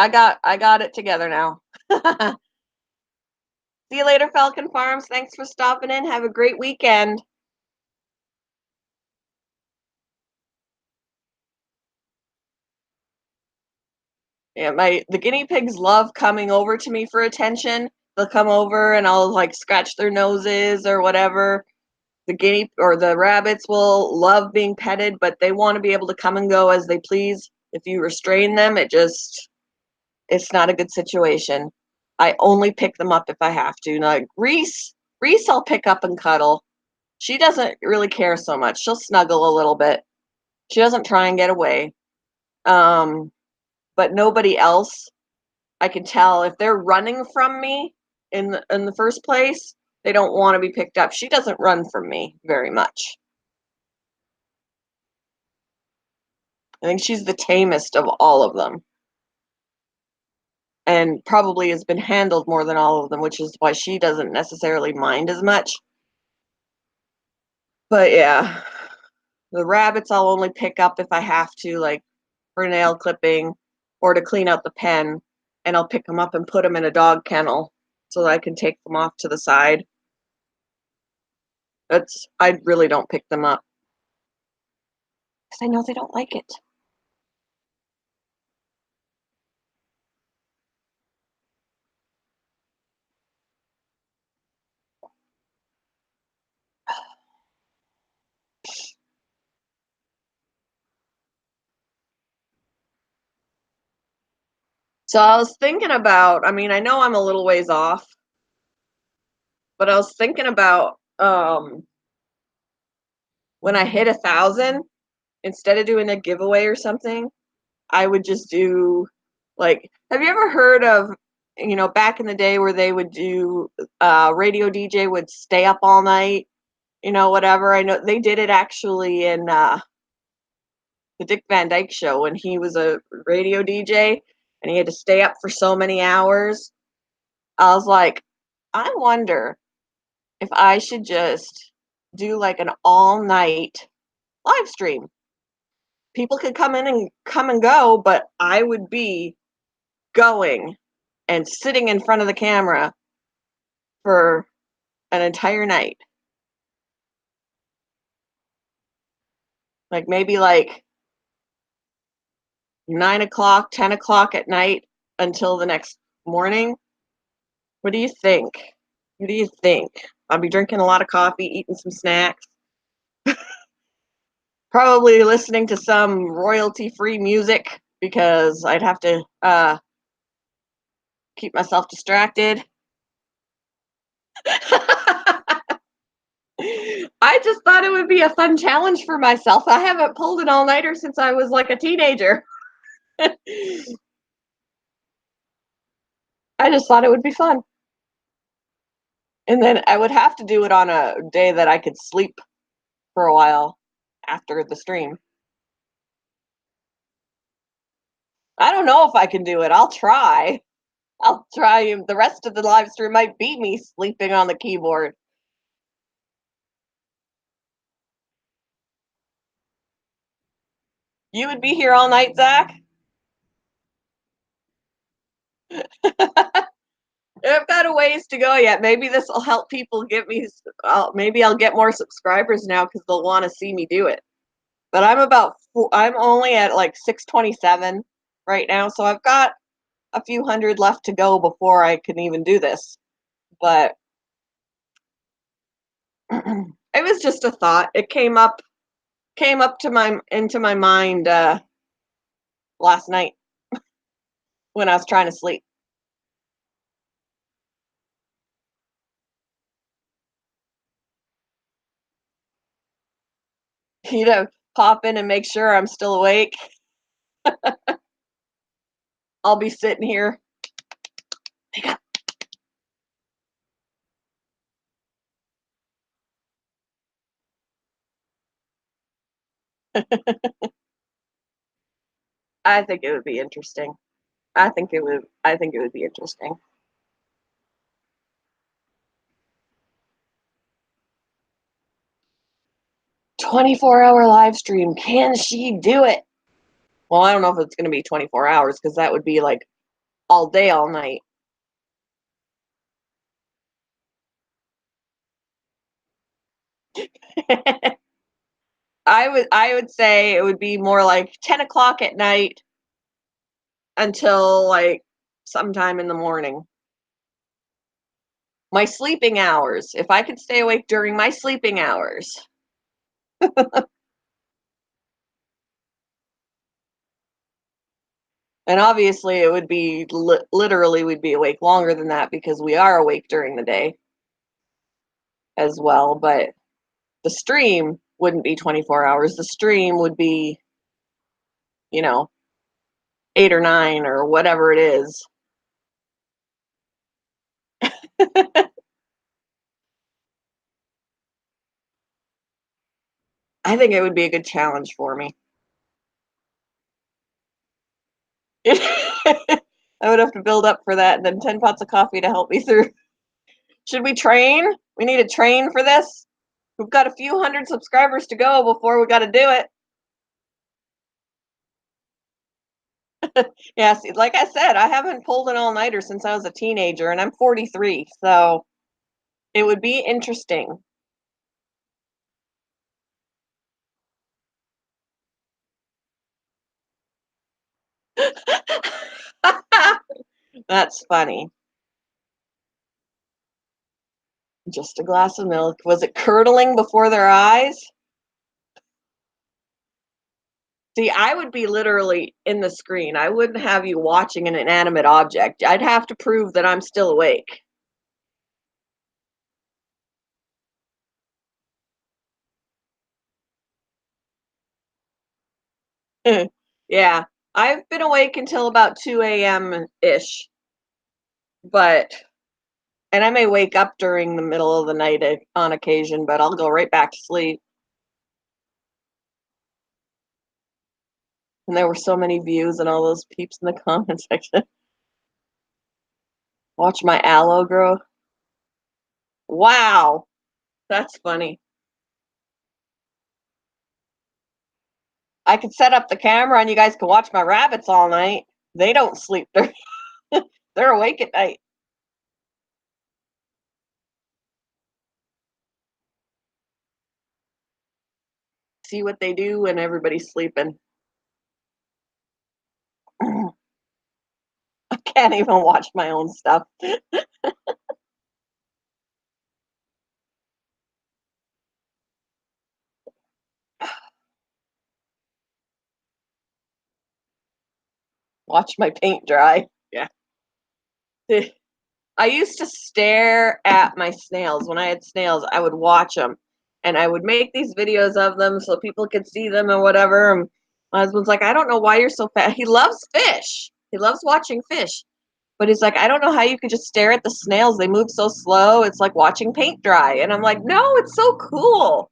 A: I got it together now. See you later, Falcon Farms. Thanks for stopping in. Have a great weekend. Yeah, the guinea pigs love coming over to me for attention. They'll come over and I'll like scratch their noses or whatever. The guinea or the rabbits will love being petted, but they want to be able to come and go as they please. If you restrain them, it's not a good situation. I only pick them up if I have to. Like Reese I'll pick up and cuddle. She doesn't really care so much. She'll snuggle a little bit. She doesn't try and get away. Um, but nobody else, I can tell if they're running from me in the first place, they don't want to be picked up. She doesn't run from me very much. I think she's the tamest of all of them and probably has been handled more than all of them, which is why she doesn't necessarily mind as much. But yeah, the rabbits I'll only pick up if I have to, like for nail clipping or to clean out the pen, and I'll pick them up and put them in a dog kennel so that I can take them off to the side. I really don't pick them up because I know they don't like it. So I was thinking about, I mean, I know I'm a little ways off, but I was thinking about when I hit 1,000, instead of doing a giveaway or something, I would just do like, have you ever heard of back in the day where they would do radio DJ would stay up all night, whatever. I know they did it actually in the Dick Van Dyke Show when he was a radio DJ and he had to stay up for so many hours. I was like, I wonder if I should just do like an all night live stream. People could come in and come and go, but I would be going and sitting in front of the camera for an entire night. Like maybe like 9 o'clock, 10 o'clock at night until the next morning. What do you think? What do you think? I'll be drinking a lot of coffee, eating some snacks, probably listening to some royalty free music because I'd have to keep myself distracted. I just thought it would be a fun challenge for myself. I haven't pulled an all nighter since I was like a teenager. I just thought it would be fun. And then I would have to do it on a day that I could sleep for a while after the stream. I don't know if I can do it. I'll try. I'll try. The rest of the live stream might beat me sleeping on the keyboard. You would be here all night, Zach? I've got a ways to go yet. Maybe this will help people get me. Maybe I'll get more subscribers now because they'll want to see me do it. But I'm only at like 627 right now, so I've got a few hundred left to go before I can even do this. But it was just a thought. It came up to my into my mind last night when I was trying to sleep. Pop in and make sure I'm still awake. I'll be sitting here. I think it would be interesting. I think it would be interesting. 24-hour live stream. Can she do it? Well, I don't know if it's going to be 24 hours because that would be like all day, all night. I would say it would be more like 10 o'clock at night until like sometime in the morning. My sleeping hours. If I could stay awake during my sleeping hours. And obviously it would be literally we'd be awake longer than that because we are awake during the day as well, but the stream wouldn't be 24 hours. The stream would be, you know, 8 or 9 or whatever it is. I think it would be a good challenge for me. I would have to build up for that and then 10 pots of coffee to help me through. Should we train? We need to train for this. We've got a few hundred subscribers to go before we got to do it. Yeah, see, like I said, I haven't pulled an all-nighter since I was a teenager, and I'm 43, so it would be interesting. That's funny. Just a glass of milk. Was it curdling before their eyes? See, I would be literally in the screen. I wouldn't have you watching an inanimate object. I'd have to prove that I'm still awake. Yeah, I've been awake until about 2 a.m. ish. But and I may wake up during the middle of the night on occasion, but I'll go right back to sleep. And there were so many views and all those peeps in the comment section. Watch my aloe grow. Wow, that's funny. I could set up the camera and you guys can watch my rabbits all night. They don't sleep. They're awake at night. See what they do when everybody's sleeping. I can't even watch my own stuff. Watch my paint dry. Yeah. I used to stare at my snails. When I had snails, I would watch them and I would make these videos of them so people could see them and whatever. And my husband's like, I don't know why you're so fat. He loves fish. He loves watching fish. But he's like, I don't know how you could just stare at the snails. They move so slow. It's like watching paint dry. And I'm like, no, it's so cool.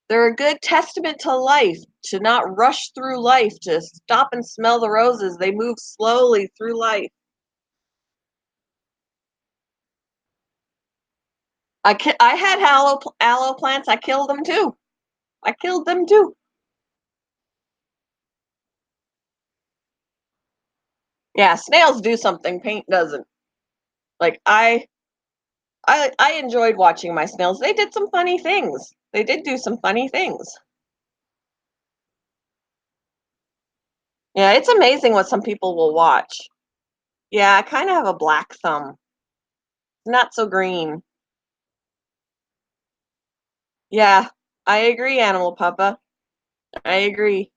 A: They're a good testament to life, to not rush through life, to stop and smell the roses. They move slowly through life. I had aloe plants. I killed them too. I killed them too. Yeah, snails do something paint doesn't. Like I enjoyed watching my snails. They did some funny things. They did do some funny things. Yeah, it's amazing what some people will watch. Yeah, I kind of have a black thumb. Not so green. Yeah, I agree, Animal Puppa. I agree.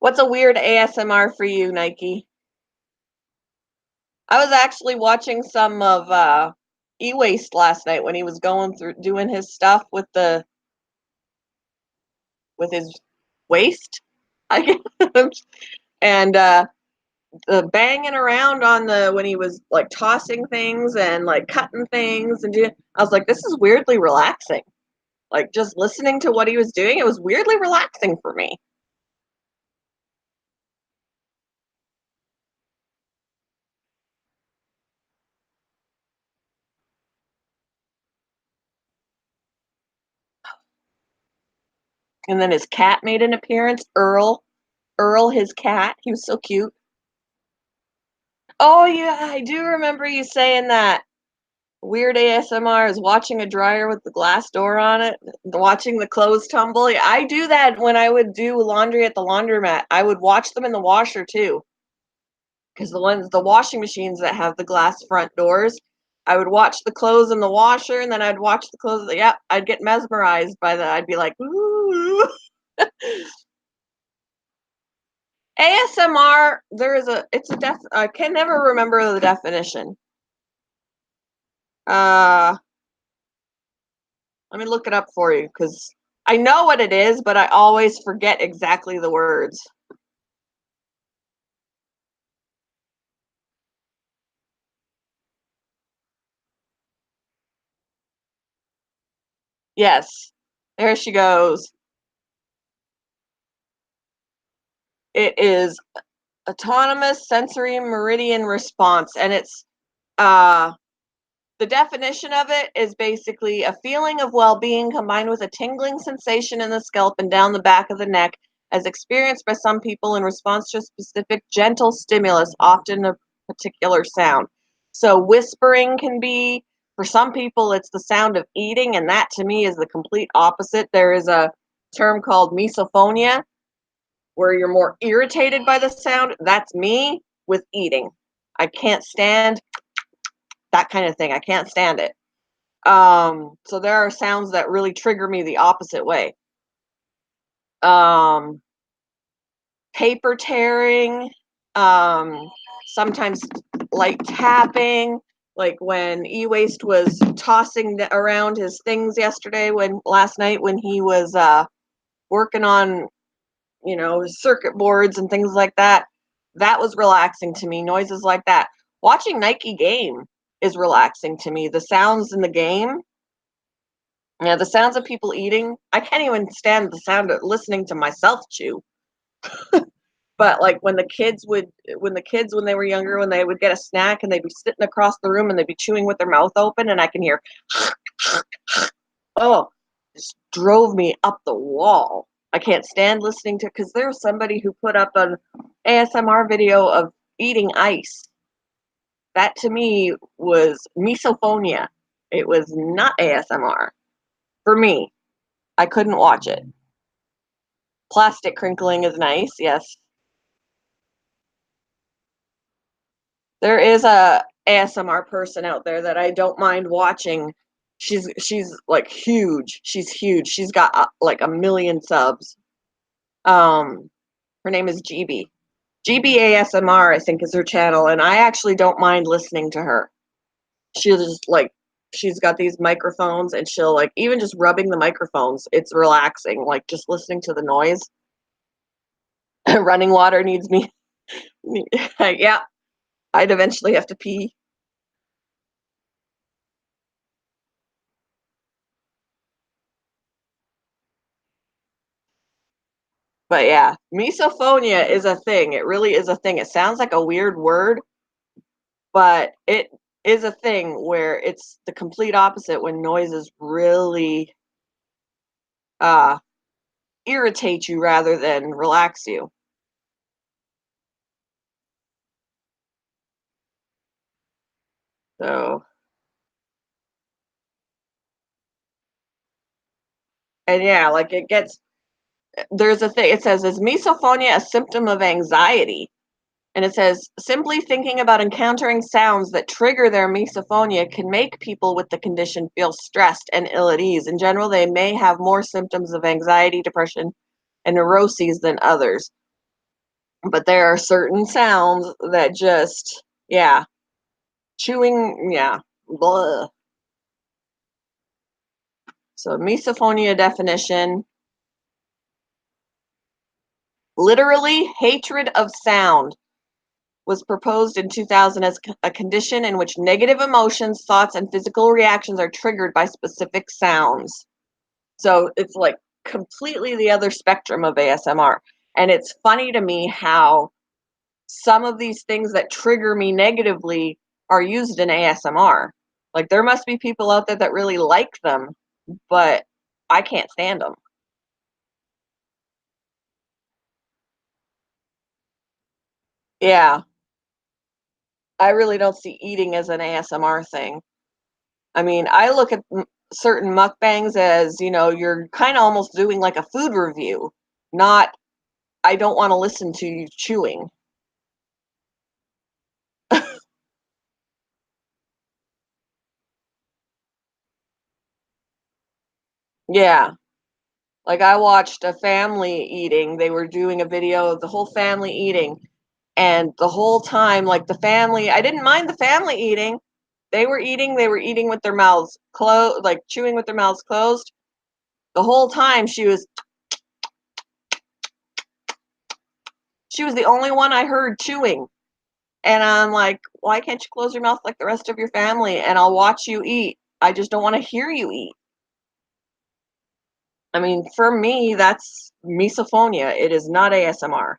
A: What's a weird ASMR for you, Nike? I was actually watching some of E-Waste last night when he was going through doing his stuff with his waist. I and the banging around on the when he was like tossing things and like cutting things and I was like, this is weirdly relaxing. Like just listening to what he was doing, it was weirdly relaxing for me. And then his cat made an appearance, Earl. Earl, his cat. He was so cute. Oh yeah, I do remember you saying that. Weird ASMR is watching a dryer with the glass door on it, watching the clothes tumble. Yeah, I do that when I would do laundry at the laundromat. I would watch them in the washer too, because the washing machines that have the glass front doors, I would watch the clothes in the washer, and then I'd watch the clothes. Yeah, I'd get mesmerized by that. I'd be like, ooh. ASMR. There is a. It's a def. I can never remember the definition. Uh, Let me look it up for you because I know what it is, but I always forget exactly the words. Yes, there she goes. It is autonomous sensory meridian response, and it's uh the definition of it is basically a feeling of well-being combined with a tingling sensation in the scalp and down the back of the neck, as experienced by some people in response to a specific gentle stimulus, often a particular sound. So whispering can be, for some people, it's the sound of eating, and that to me is the complete opposite. There is a term called misophonia, where you're more irritated by the sound. That's me with eating. I can't stand that kind of thing. I can't stand it. So there are sounds that really trigger me the opposite way. Um, Paper tearing, um, sometimes light tapping, like when E-Waste was tossing around his things last night when he was working on circuit boards and things like that. That was relaxing to me. Noises like that. Watching Nike game is relaxing to me. The sounds in the game, yeah, the sounds of people eating. I can't even stand the sound of listening to myself chew. But like when they were younger, when they would get a snack and they'd be sitting across the room and they'd be chewing with their mouth open, and I can hear, oh, just drove me up the wall. I can't stand listening to, because there was somebody who put up an ASMR video of eating ice. That to me was misophonia. It was not ASMR for me. I couldn't watch it. Plastic crinkling is nice, yes. There is a ASMR person out there that I don't mind watching. She's like huge. She's huge. She's got like 1 million subs. Um, her name is GB. GB ASMR, I think, is her channel, and I actually don't mind listening to her. She'll just like she's got these microphones, and she'll like even just rubbing the microphones. It's relaxing. Like just listening to the noise. Running water needs me. Yeah, I'd eventually have to pee. But yeah, misophonia is a thing. It really is a thing. It sounds like a weird word, but it is a thing where it's the complete opposite when noises really uh irritate you rather than relax you. So, and yeah, like it gets there's a thing it says, is misophonia a symptom of anxiety? And it says, simply thinking about encountering sounds that trigger their misophonia can make people with the condition feel stressed and ill at ease. In general, they may have more symptoms of anxiety, depression, and neuroses than others. But there are certain sounds that just, yeah, chewing, yeah, blah. So, misophonia definition, literally hatred of sound, was proposed in 2000 as a condition in which negative emotions, thoughts, and physical reactions are triggered by specific sounds. So it's like completely the other spectrum of ASMR. And it's funny to me how some of these things that trigger me negatively are used in ASMR. Like there must be people out there that really like them, but I can't stand them. Yeah, I really don't see eating as an ASMR thing. I mean, I look at certain mukbangs as, you're kind of almost doing like a food review, not, I don't want to listen to you chewing. Yeah. Like I watched a family eating. They were doing a video of the whole family eating. And the whole time, like the family, I didn't mind the family eating. They were eating with their mouths closed, like chewing with their mouths closed. The whole time she was the only one I heard chewing. And I'm like, why can't you close your mouth like the rest of your family and I'll watch you eat? I just don't want to hear you eat. I mean, for me, that's misophonia. It is not ASMR.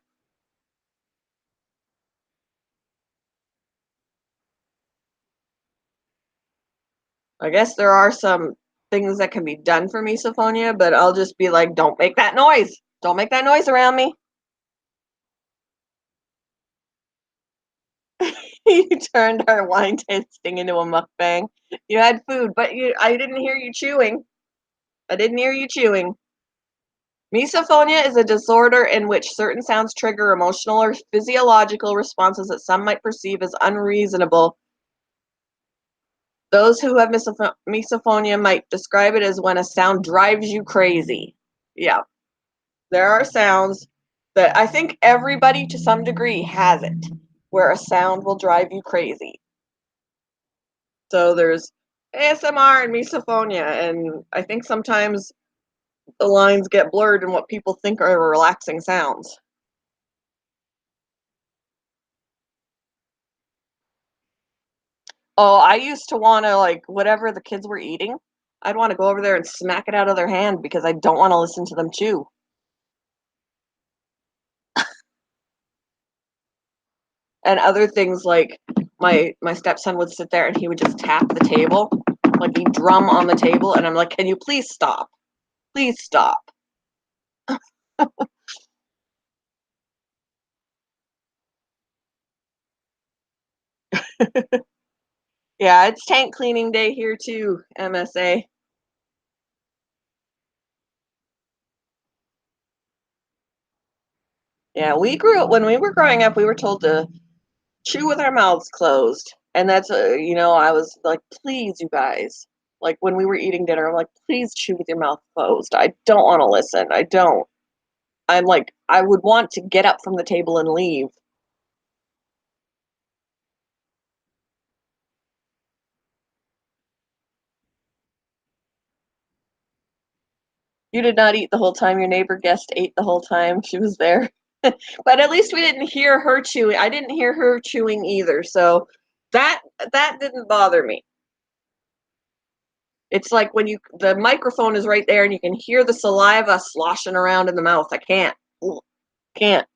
A: I guess there are some things that can be done for misophonia, but I'll just be like, don't make that noise. Don't make that noise around me. You turned our wine tasting into a mukbang. You had food, but I didn't hear you chewing. I didn't hear you chewing. Misophonia is a disorder in which certain sounds trigger emotional or physiological responses that some might perceive as unreasonable. Those who have misophonia might describe it as when a sound drives you crazy. Yeah, there are sounds that I think everybody to some degree has it, where a sound will drive you crazy. So there's ASMR and misophonia, and I think sometimes the lines get blurred in what people think are relaxing sounds. Oh, I used to wanna, like, whatever the kids were eating, I'd wanna go over there and smack it out of their hand because I don't wanna listen to them chew. And other things like my stepson would sit there and he would just tap the table, like he'd drum on the table, and I'm like, "Can you please stop? Please stop." Yeah, it's tank cleaning day here too, MSA. Yeah, we grew up when we were growing up, we were told to chew with our mouths closed, and that's, I was like, "Please, you guys." Like, when we were eating dinner, I'm like, "Please chew with your mouth closed. I don't wanna listen. I don't." I'm like, I would want to get up from the table and leave. You did not eat the whole time, your neighbor guest ate the whole time she was there. But at least we didn't hear her chewing. I didn't hear her chewing either, so that that didn't bother me. It's like when you the microphone is right there and you can hear the saliva sloshing around in the mouth. I can't. Ugh, can't.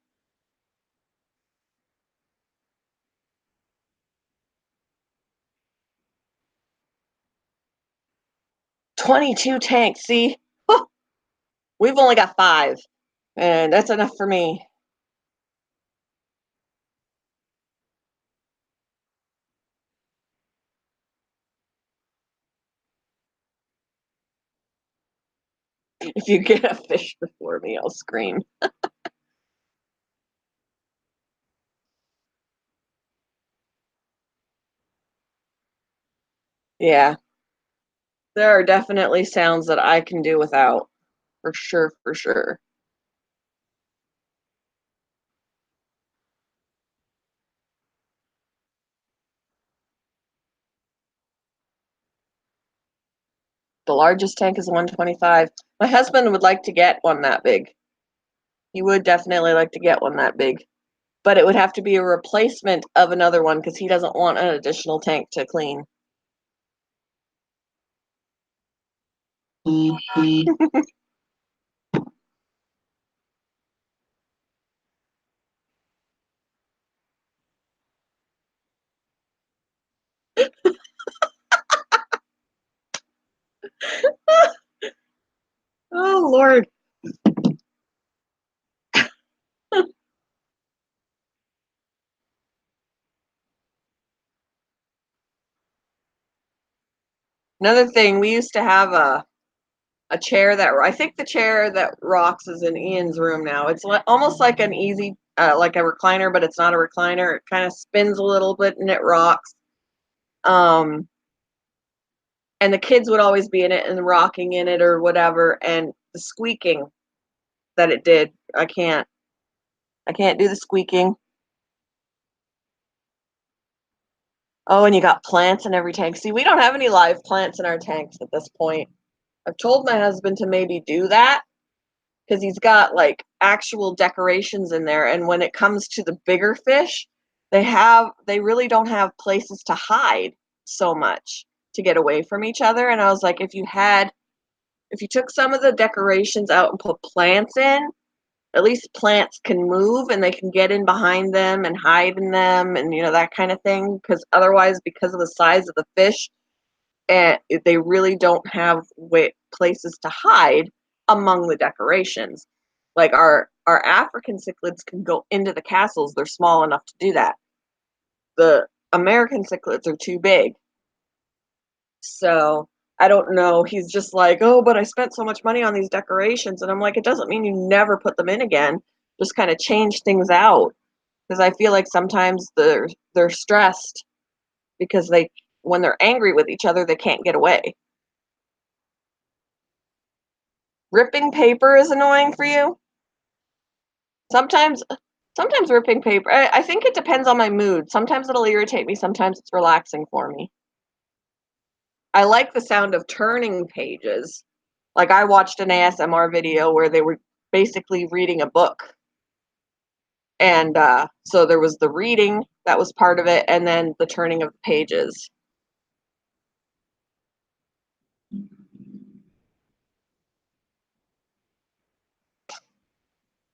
A: 22 tanks, see? Huh, we've only got 5, and that's enough for me. If you get a fish before me, I'll scream. Yeah, there are definitely sounds that I can do without, for sure, for sure. The largest tank is 125. My husband would like to get one that big. He would definitely like to get one that big, but it would have to be a replacement of another one because he doesn't want an additional tank to clean. Oh, Lord. Another thing, we used to have a chair that I think the chair that rocks is in Ian's room now. It's almost like an easy, like a recliner, but it's not a recliner. It kind of spins a little bit and it rocks. Um, and the kids would always be in it and rocking in it or whatever, and the squeaking that it did, I can't do the squeaking. Oh, and you got plants in every tank. See, we don't have any live plants in our tanks at this point. I've told my husband to maybe do that because he's got like actual decorations in there. And when it comes to the bigger fish, they really don't have places to hide so much to get away from each other. And I was like, if you took some of the decorations out and put plants in, at least plants can move and they can get in behind them and hide in them and that kind of thing, because otherwise, because of the size of the fish, and they really don't have places to hide among the decorations. Like our African cichlids can go into the castles, they're small enough to do that. The American cichlids are too big. So I don't know. He's just like, oh, but I spent so much money on these decorations. And I'm like, it doesn't mean you never put them in again. Just kind of change things out. Because I feel like sometimes they're stressed because when they're angry with each other, they can't get away. Ripping paper is annoying for you? Sometimes sometimes ripping paper, I think it depends on my mood. Sometimes it'll irritate me, sometimes it's relaxing for me. I like the sound of turning pages. Like I watched an ASMR video where they were basically reading a book. And so there was the reading that was part of it, and then the turning of the pages.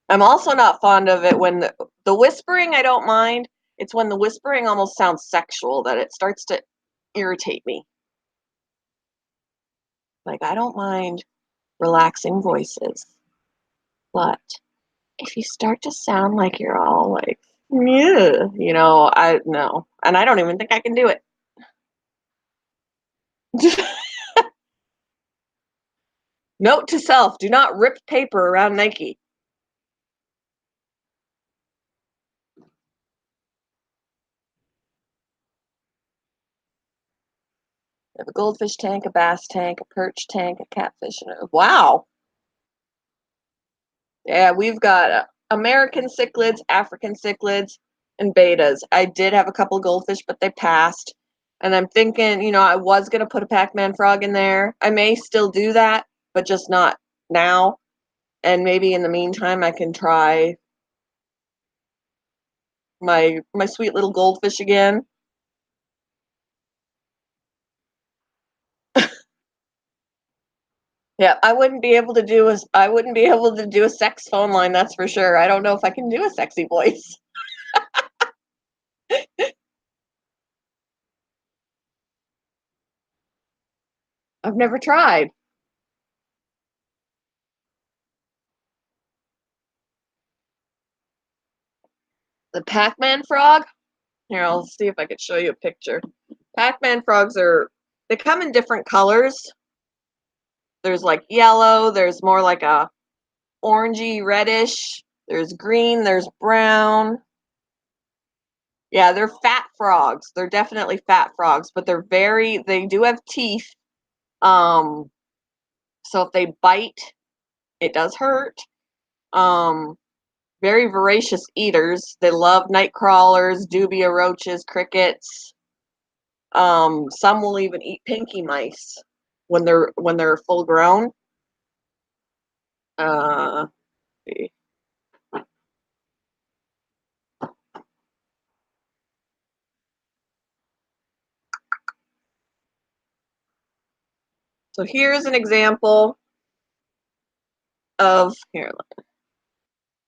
A: I'm also not fond of it when the whispering, I don't mind. It's when the whispering almost sounds sexual that it starts to irritate me. Like, I don't mind relaxing voices, but if you start to sound like you're all like, yeah, I no. And I don't even think I can do it. Note to self, do not rip paper around Nike. I have a goldfish tank, a bass tank, a perch tank, a catfish, and wow. Yeah, we've got American cichlids, African cichlids, and betas. I did have a couple goldfish, but they passed. And I'm thinking, I was going to put a Pac-Man frog in there. I may still do that, but just not now. And maybe in the meantime, I can try my sweet little goldfish again. Yeah, I wouldn't be able to do a sex phone line, that's for sure. I don't know if I can do a sexy voice. I've never tried. The Pac-Man frog? Here, I'll see if I could show you a picture. Pac-Man frogs they come in different colors. There's like yellow, there's more like a orangey reddish, there's green, there's brown. Yeah, they're fat frogs. They're definitely fat frogs, but they do have teeth. Um, so if they bite, it does hurt. Um, Very voracious eaters. They love night crawlers, dubia roaches, crickets. Some will even eat pinky mice when they're full grown. Uh, so here's an example of here.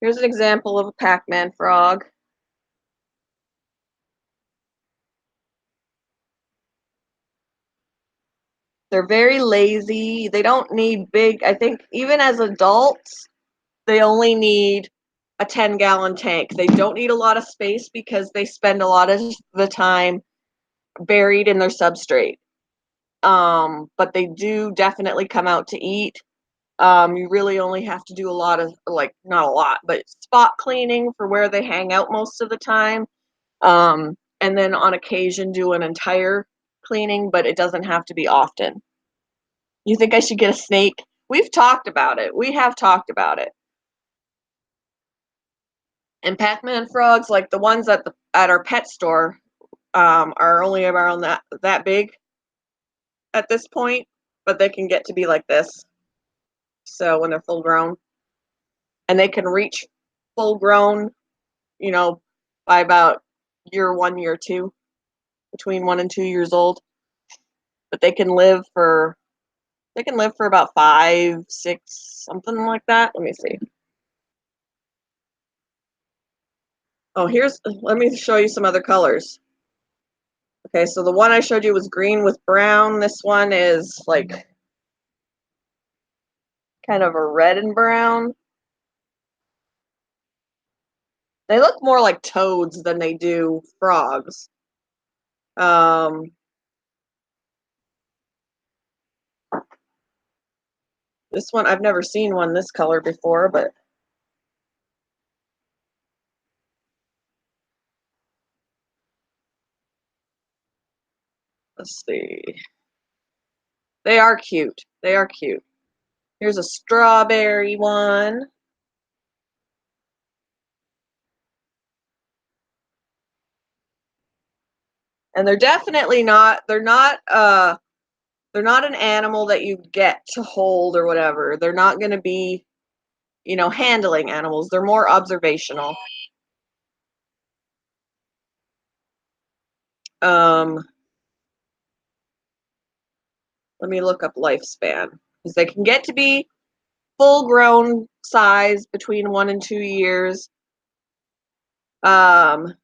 A: Here's an example of a Pac-Man frog. They're very lazy. They don't need big. I think even as adults, they only need a 10-gallon tank. They don't need a lot of space because they spend a lot of the time buried in their substrate. But they do definitely come out to eat. You really only have to do a lot of, like, not a lot, but spot cleaning for where they hang out most of the time. And then on occasion do an entire cleaning, but it doesn't have to be often. You think I should get a snake? We've talked about it. We have talked about it. And Pac-Man frogs, like the ones at our pet store, are only around that big at this point, but they can get to be like this. So when they're full grown, and they can reach full grown, you know, by about year one, year two, between 1 and 2 years old. But they can live for about 5, 6, something like that. Let me see. Oh, let me show you some other colors. Okay, so the one I showed you was green with brown. This one is like kind of a red and brown. They look more like toads than they do frogs. Um, this one, I've never seen one this color before, but let's see. They are cute. They are cute. Here's a strawberry one. And they're not They're not an animal that you get to hold or whatever. They're not going to be, handling animals. They're more observational. Um, Let me look up lifespan because they can get to be full grown size between 1 and 2 years. Um,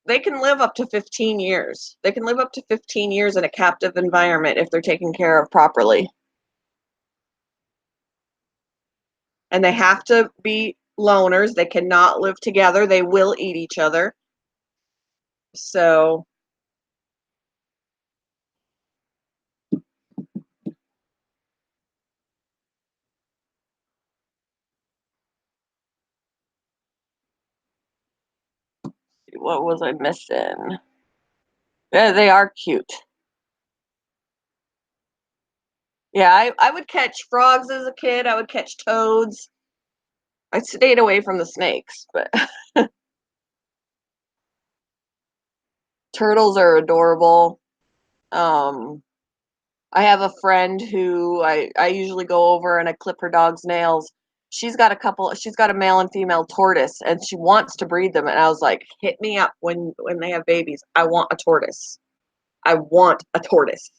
A: they can live up to 15 years. They can live up to 15 years in a captive environment if they're taken care of properly. And they have to be loners. They cannot live together. They will eat each other. So, what was I missing? Yeah, they are cute. Yeah, I would catch frogs as a kid. I would catch toads. I stayed away from the snakes, but turtles are adorable. Um, I have a friend who I usually go over and I clip her dog's nails. She's got a male and female tortoise and she wants to breed them. And I was like, hit me up when they have babies. I want a tortoise. I want a tortoise.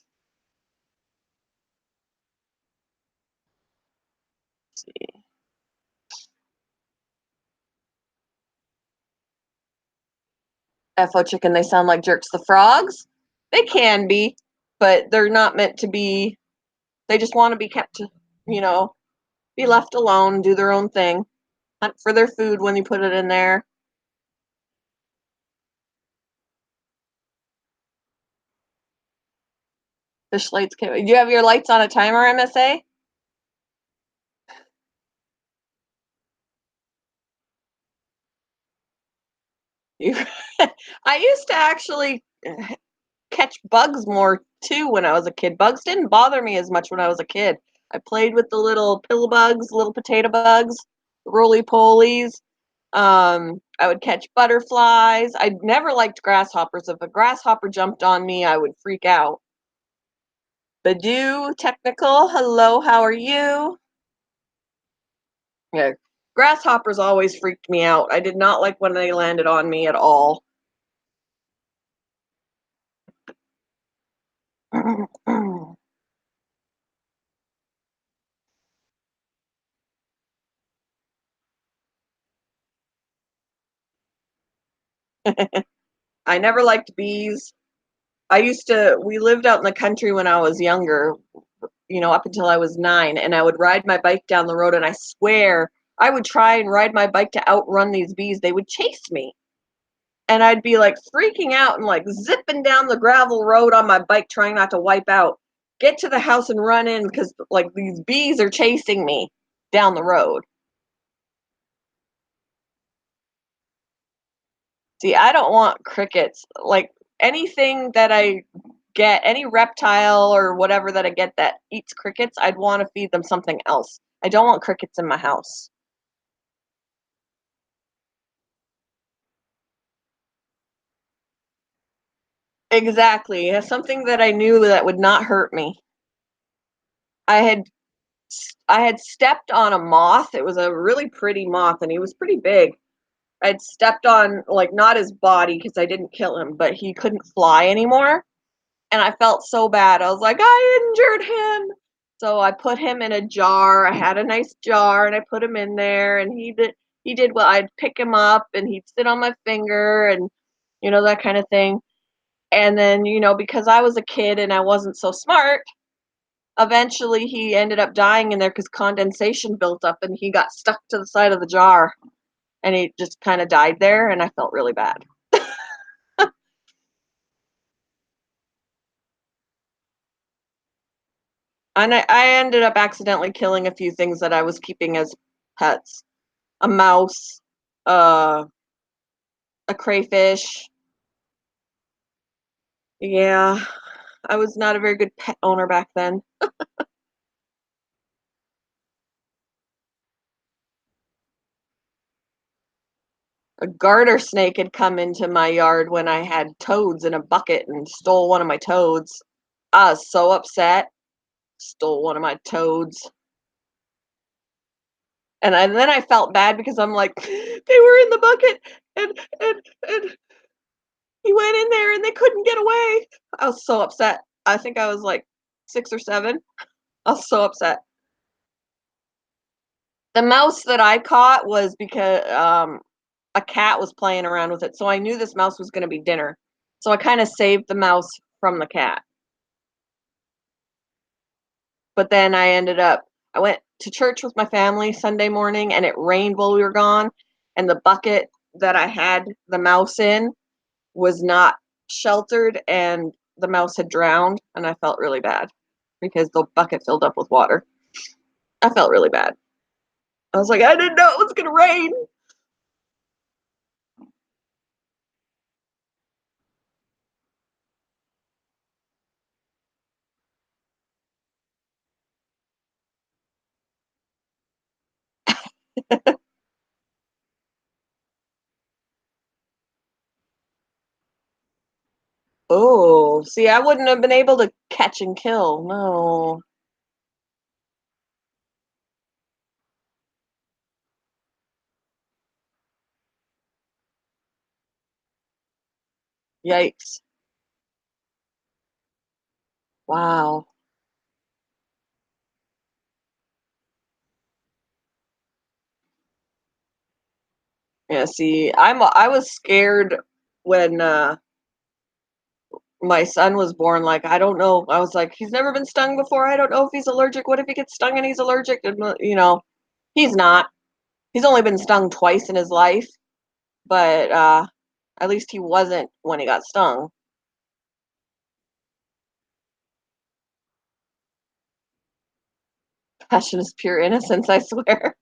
A: Let's see. FO chicken, they sound like jerks. The frogs, they can be, but they're not meant to be. They just want to be kept, you know, be left alone, do their own thing, hunt for their food when you put it in there. Fish lights can. Do you have your lights on a timer, MSA? You, I used to actually catch bugs more too when I was a kid. Bugs didn't bother me as much when I was a kid. I played with the little pill bugs, little potato bugs, roly polies. I would catch butterflies. I never liked grasshoppers. If a grasshopper jumped on me, I would freak out. Badoo, technical. Hello, how are you? Yeah, grasshoppers always freaked me out. I did not like when they landed on me at all. I never liked bees. We lived out in the country when I was younger, up until I was 9, and I would ride my bike down the road, and I swear I would try and ride my bike to outrun these bees. They would chase me, and I'd be like freaking out and like zipping down the gravel road on my bike, trying not to wipe out. Get to the house and run in because like these bees are chasing me down the road. See, I don't want crickets. Like anything that I get, any reptile or whatever that I get that eats crickets, I'd want to feed them something else. I don't want crickets in my house. Exactly. Something that I knew that would not hurt me. I had I had stepped on a moth. It was a really pretty moth and he was pretty big. I'd stepped on like not his body because I didn't kill him, but he couldn't fly anymore. And I felt so bad. I was like, I injured him. So I put him in a jar. I had a nice jar and I put him in there and he did well. I'd pick him up and he'd sit on my finger and that kind of thing. And then, because I was a kid and I wasn't so smart, eventually he ended up dying in there because condensation built up and he got stuck to the side of the jar and he just kind of died there and I felt really bad. And I ended up accidentally killing a few things that I was keeping as pets. A mouse, uh, a crayfish. Yeah, I was not a very good pet owner back then. A garter snake had come into my yard when I had toads in a bucket and stole one of my toads. I was so upset. Stole one of my toads. And then I felt bad because I'm like, they were in the bucket and he went in there and they couldn't get away. I was so upset. I think I was like 6 or 7. I was so upset. The mouse that I caught was because a cat was playing around with it, so I knew this mouse was gonna be dinner. So I kinda saved the mouse from the cat. But then I went to church with my family Sunday morning, and it rained while we were gone, and the bucket that I had the mouse in was not sheltered, and the mouse had drowned, and I felt really bad because the bucket filled up with water. I felt really bad. I was like, "I didn't know it was gonna rain." Oh, see, I wouldn't have been able to catch and kill, no. Yikes. Wow. Yeah, see, I was scared when, my son was born, like, I don't know, I was like, "He's never been stung before, I don't know if he's allergic, what if he gets stung and he's allergic?" And, he's not. He's only been stung twice in his life, but, at least he wasn't when he got stung. Passion is pure innocence, I swear.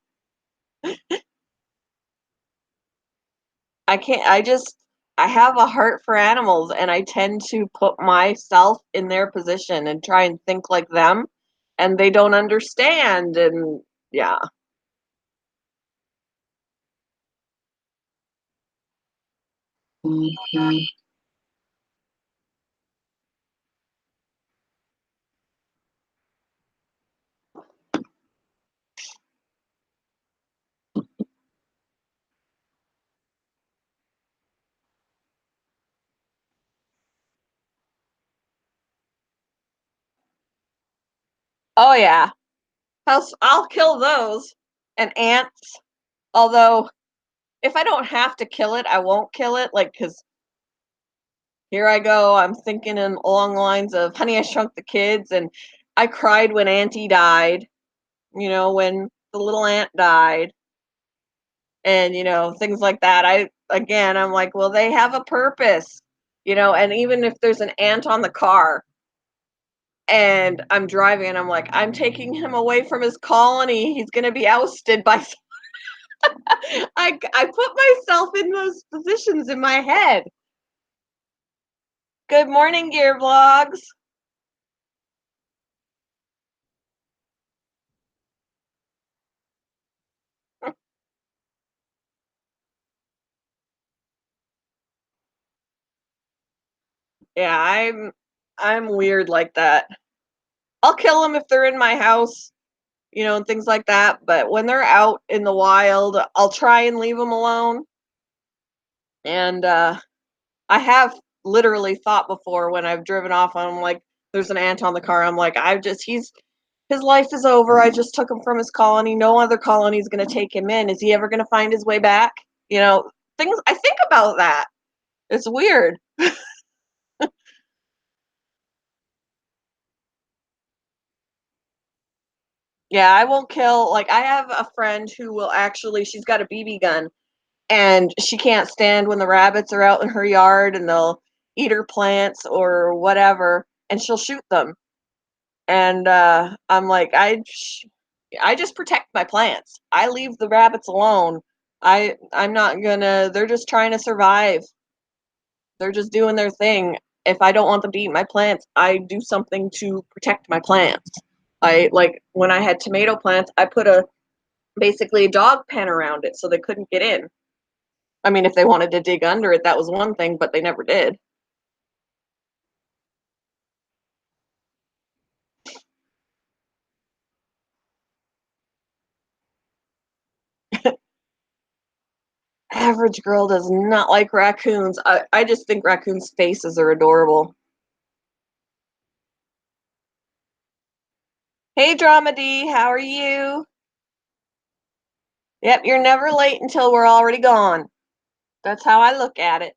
A: I have a heart for animals, and I tend to put myself in their position and try and think like them, and they don't understand, and yeah. Mhm. Oh, yeah. I'll kill those. And ants, although if I don't have to kill it, I won't kill it, like, because here I go, I'm thinking in along the lines of Honey, I Shrunk the Kids, and I cried when Auntie died, when the little ant died, and, things like that. I'm like, well, they have a purpose, and even if there's an ant on the car and I'm driving and I'm like, I'm taking him away from his colony, he's gonna be ousted by I put myself in those positions in my head. Good morning, Gear Vlogs. Yeah, I'm weird like that. I'll kill them if they're in my house, and things like that. But when they're out in the wild, I'll try and leave them alone. And I have literally thought before when I've driven off, I'm like, there's an ant on the car. I'm like, his life is over. I just took him from his colony. No other colony is going to take him in. Is he ever going to find his way back? Things I think about that. It's weird. Yeah, I won't kill. Like, I have a friend who will actually, she's got a BB gun and she can't stand when the rabbits are out in her yard and they'll eat her plants or whatever, and she'll shoot them. And I'm like, I just protect my plants. I leave the rabbits alone. I'm not gonna. They're just trying to survive. They're just doing their thing. If I don't want them to eat my plants, I do something to protect my plants. I like when I had tomato plants, I put a basically a dog pen around it so they couldn't get in. I mean, if they wanted to dig under it, that was one thing, but they never did. Average girl does not like raccoons. I just think raccoons' faces are adorable. Hey, Dramedy, how are you? Yep, you're never late until we're already gone. That's how I look at it.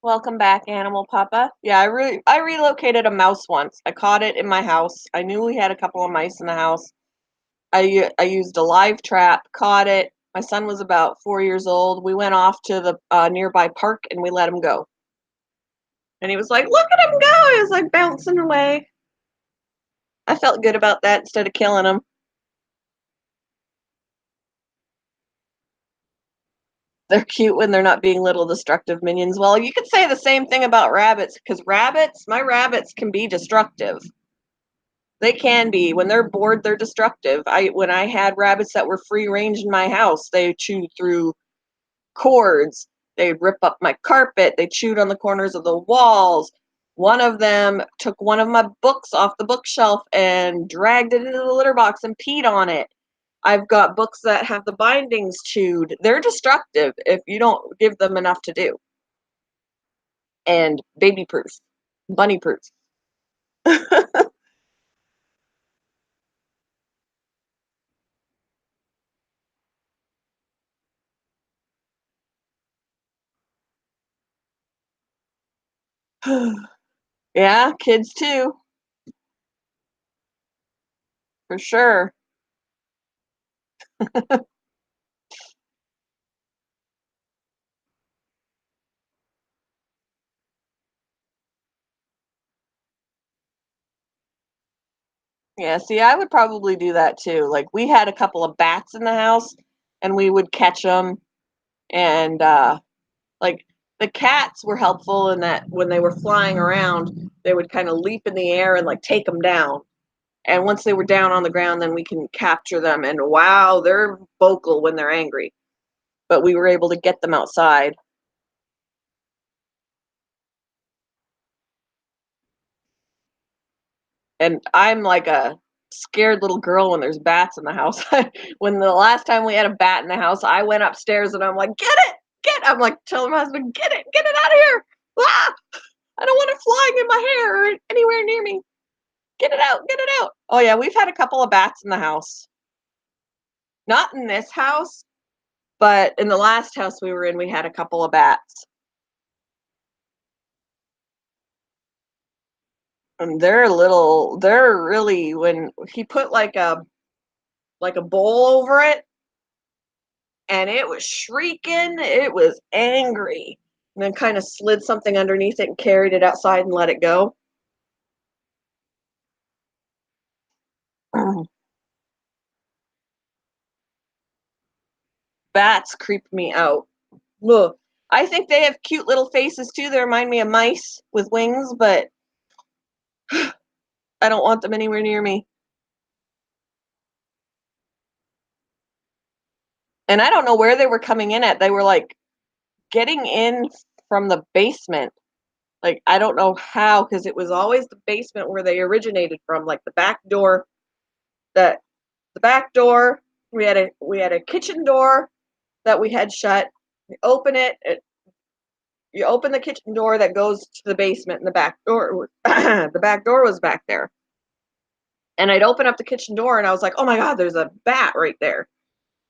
A: Welcome back, Animal Papa. Yeah, I relocated a mouse once. I caught it in my house. I knew we had a couple of mice in the house. I used a live trap, caught it. My son was about 4 years old. We went off to the nearby park and we let him go. And he was like, "Look at him go!" He was like bouncing away. I felt good about that instead of killing him. They're cute when they're not being little destructive minions. Well, you could say the same thing about rabbits because my rabbits can be destructive. They can be. When they're bored, they're destructive. When I had rabbits that were free range in my house, they chewed through cords. They'd rip up my carpet. They chewed on the corners of the walls. One of them took one of my books off the bookshelf and dragged it into the litter box and peed on it. I've got books that have the bindings chewed. They're destructive if you don't give them enough to do. And baby proof, bunny proof. Yeah, kids too, for sure. Yeah, see, I would probably do that too. Like we had a couple of bats in the house and we would catch them and like the cats were helpful in that when they were flying around, they would kind of leap in the air and like take them down. And once they were down on the ground, then we can capture them and wow, they're vocal when they're angry. But we were able to get them outside. And I'm like a scared little girl when there's bats in the house. When the last time we had a bat in the house, I went upstairs and I'm like, "Get it! I'm like telling my husband, get it out of here. Ah, I don't want it flying in my hair or anywhere near me. Get it out." Oh yeah, we've had a couple of bats in the house. Not in this house, but in the last house we were in, we had a couple of bats. And they're really when he put like a bowl over it and it was shrieking, it was angry. And then kind of slid something underneath it and carried it outside and let it go. Bats creep me out. Look, I think they have cute little faces too. They remind me of mice with wings, but I don't want them anywhere near me. And I don't know where they were coming in at. They were like getting in from the basement. Like I don't know how, because it was always the basement where they originated from, like that the back door. We had a kitchen door that we had shut. You open the kitchen door that goes to the basement, and the back door the back door was back there. And I'd open up the kitchen door and I was like, "Oh my god, there's a bat right there."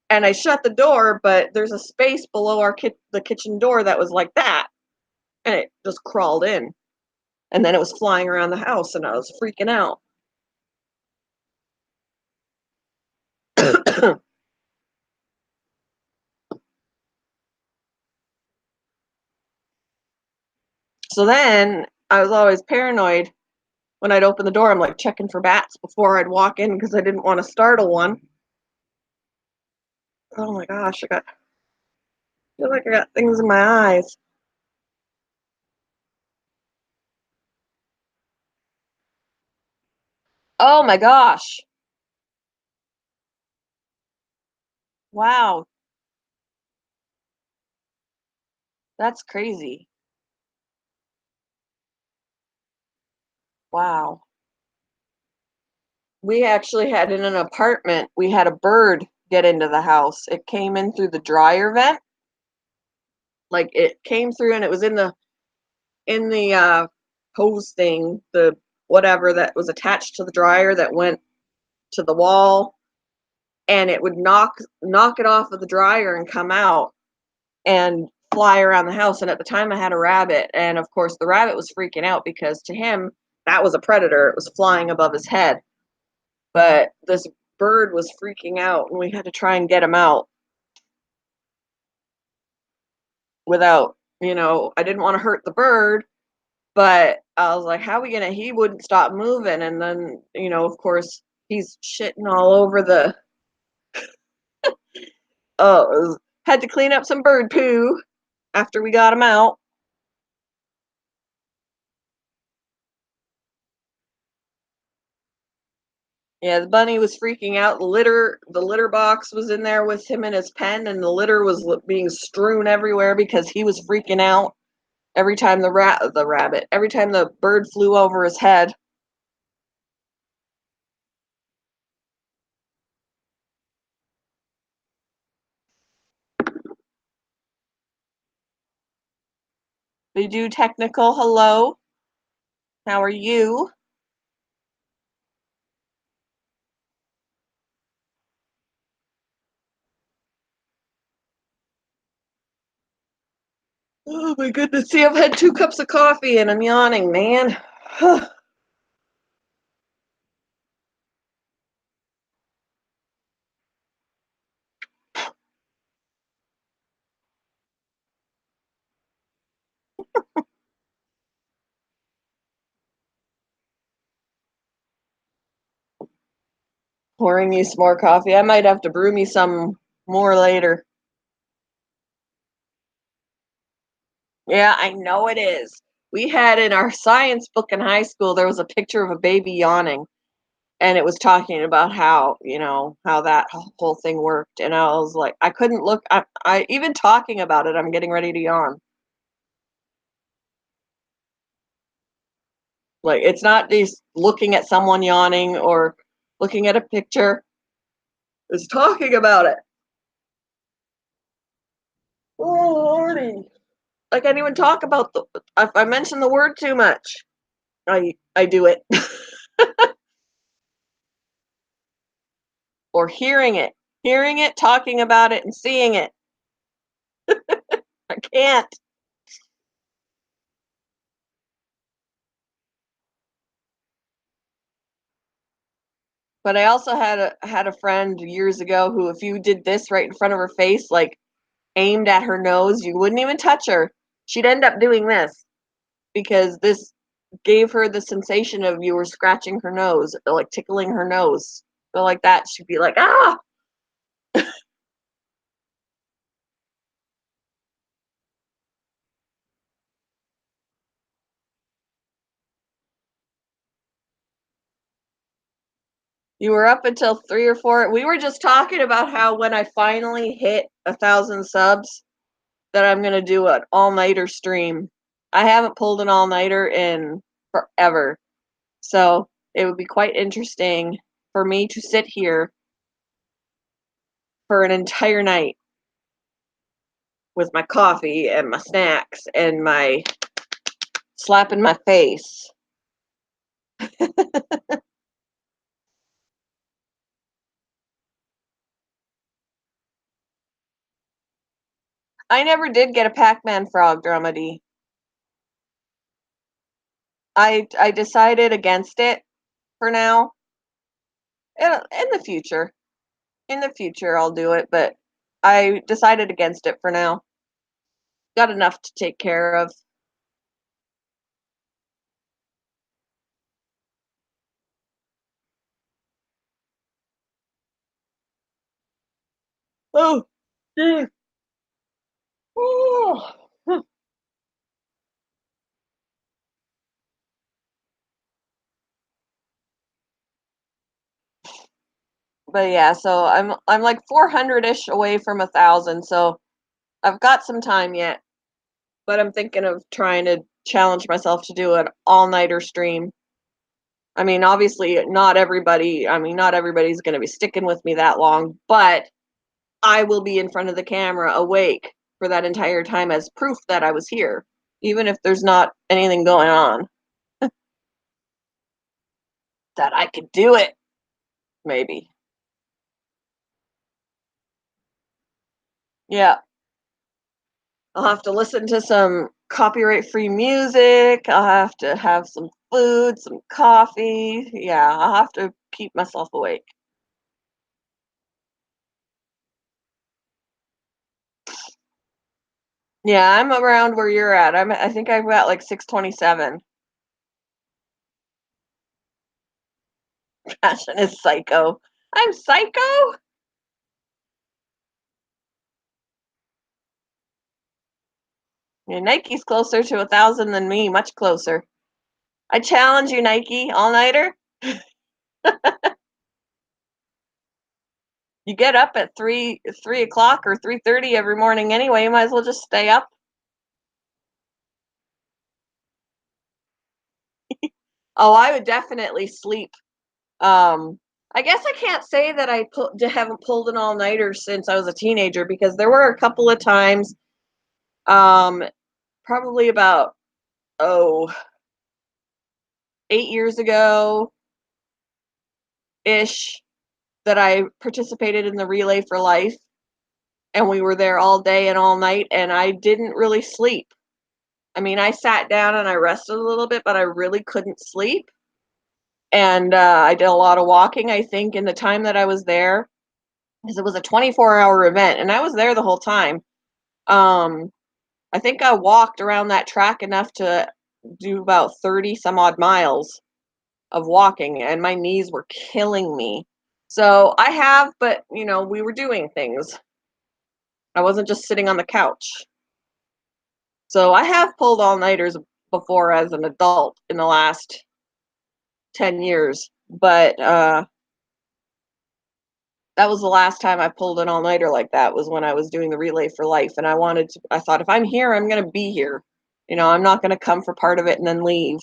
A: And I shut the door, but there's a space below the kitchen door that was like that, and it just crawled in. And then it was flying around the house and I was freaking out. So then I was always paranoid when I'd open the door. I'm like checking for bats before I'd walk in because I didn't want to startle one. Oh my gosh, I feel like I got things in my eyes. Oh my gosh. Wow. That's crazy. Wow. We actually had in an apartment, we had a bird get into the house. It came in through the dryer vent. Like it came through and it was in the hose thing, the whatever that was attached to the dryer that went to the wall, and it would knock it off of the dryer and come out and fly around the house. And at the time I had a rabbit, and of course the rabbit was freaking out because to him that was a predator. It was flying above his head. But this bird was freaking out and we had to try and get him out without, I didn't want to hurt the bird, but I was like, how are we gonna he wouldn't stop moving, and then, of course he's shitting all over the had to clean up some bird poo after we got him out. Yeah, the bunny was freaking out. The litter box was in there with him in his pen, and the litter was being strewn everywhere because he was freaking out every time every time the bird flew over his head. They do technical hello. How are you? Oh my goodness. See, I've had 2 cups of coffee and I'm yawning, man. Pouring me some more coffee. I might have to brew me some more later. Yeah, I know it is. We had in our science book in high school, there was a picture of a baby yawning, and it was talking about how that whole thing worked. And I was like, I couldn't look. Even talking about it, I'm getting ready to yawn. Like, it's not just looking at someone yawning or looking at a picture, it's talking about it. Oh, Lordy. I can't even talk about if I mention the word too much. I do it. Or hearing it, talking about it, and seeing it. I can't. But I also had a friend years ago who, if you did this right in front of her face, like aimed at her nose, you wouldn't even touch her. She'd end up doing this because this gave her the sensation of you were scratching her nose, or like tickling her nose. So like that, she'd be like, ah. You were up until 3 or 4. We were just talking about how when I finally hit 1,000 subs, that I'm gonna do an all-nighter stream. I haven't pulled an all-nighter in forever, so it would be quite interesting for me to sit here for an entire night with my coffee and my snacks and my slap in my face. I never did get a Pac-Man frog dramedy. I decided against it for now. In the future, I'll do it, but I decided against it for now. Got enough to take care of. Oh, dear. Oh. But yeah, so I'm like 400-ish away from 1,000, so I've got some time yet. But I'm thinking of trying to challenge myself to do an all-nighter stream. I mean, obviously, not everybody's going to be sticking with me that long, but I will be in front of the camera awake for that entire time as proof that I was here, even if there's not anything going on, that I could do it, maybe. Yeah, I'll have to listen to some copyright-free music. I'll have to have some food, some coffee. Yeah, I'll have to keep myself awake. Yeah, I'm around where you're at. I think I've got like 627. Passion is psycho. I'm psycho? Yeah, Nike's closer to 1,000 than me, much closer. I challenge you, Nike, all-nighter. You get up at 3 o'clock or 3:30 every morning anyway. You might as well just stay up. Oh, I would definitely sleep. Um, I guess I can't say that haven't pulled an all-nighter since I was a teenager because there were a couple of times, um, probably about, oh, 8 years ago ish, that I participated in the Relay for Life, and we were there all day and all night, and I didn't really sleep. I mean, I sat down and I rested a little bit, but I really couldn't sleep. And I did a lot of walking, I think, in the time that I was there, because it was a 24-hour event, and I was there the whole time. Um, I think I walked around that track enough to do about 30 some odd miles of walking, and my knees were killing me. So I have, but we were doing things. I wasn't just sitting on the couch. So I have pulled all-nighters before as an adult in the last 10 years, but that was the last time I pulled an all-nighter like that, was when I was doing the Relay for Life, and I thought, if I'm here, I'm gonna be here. I'm not gonna come for part of it and then leave.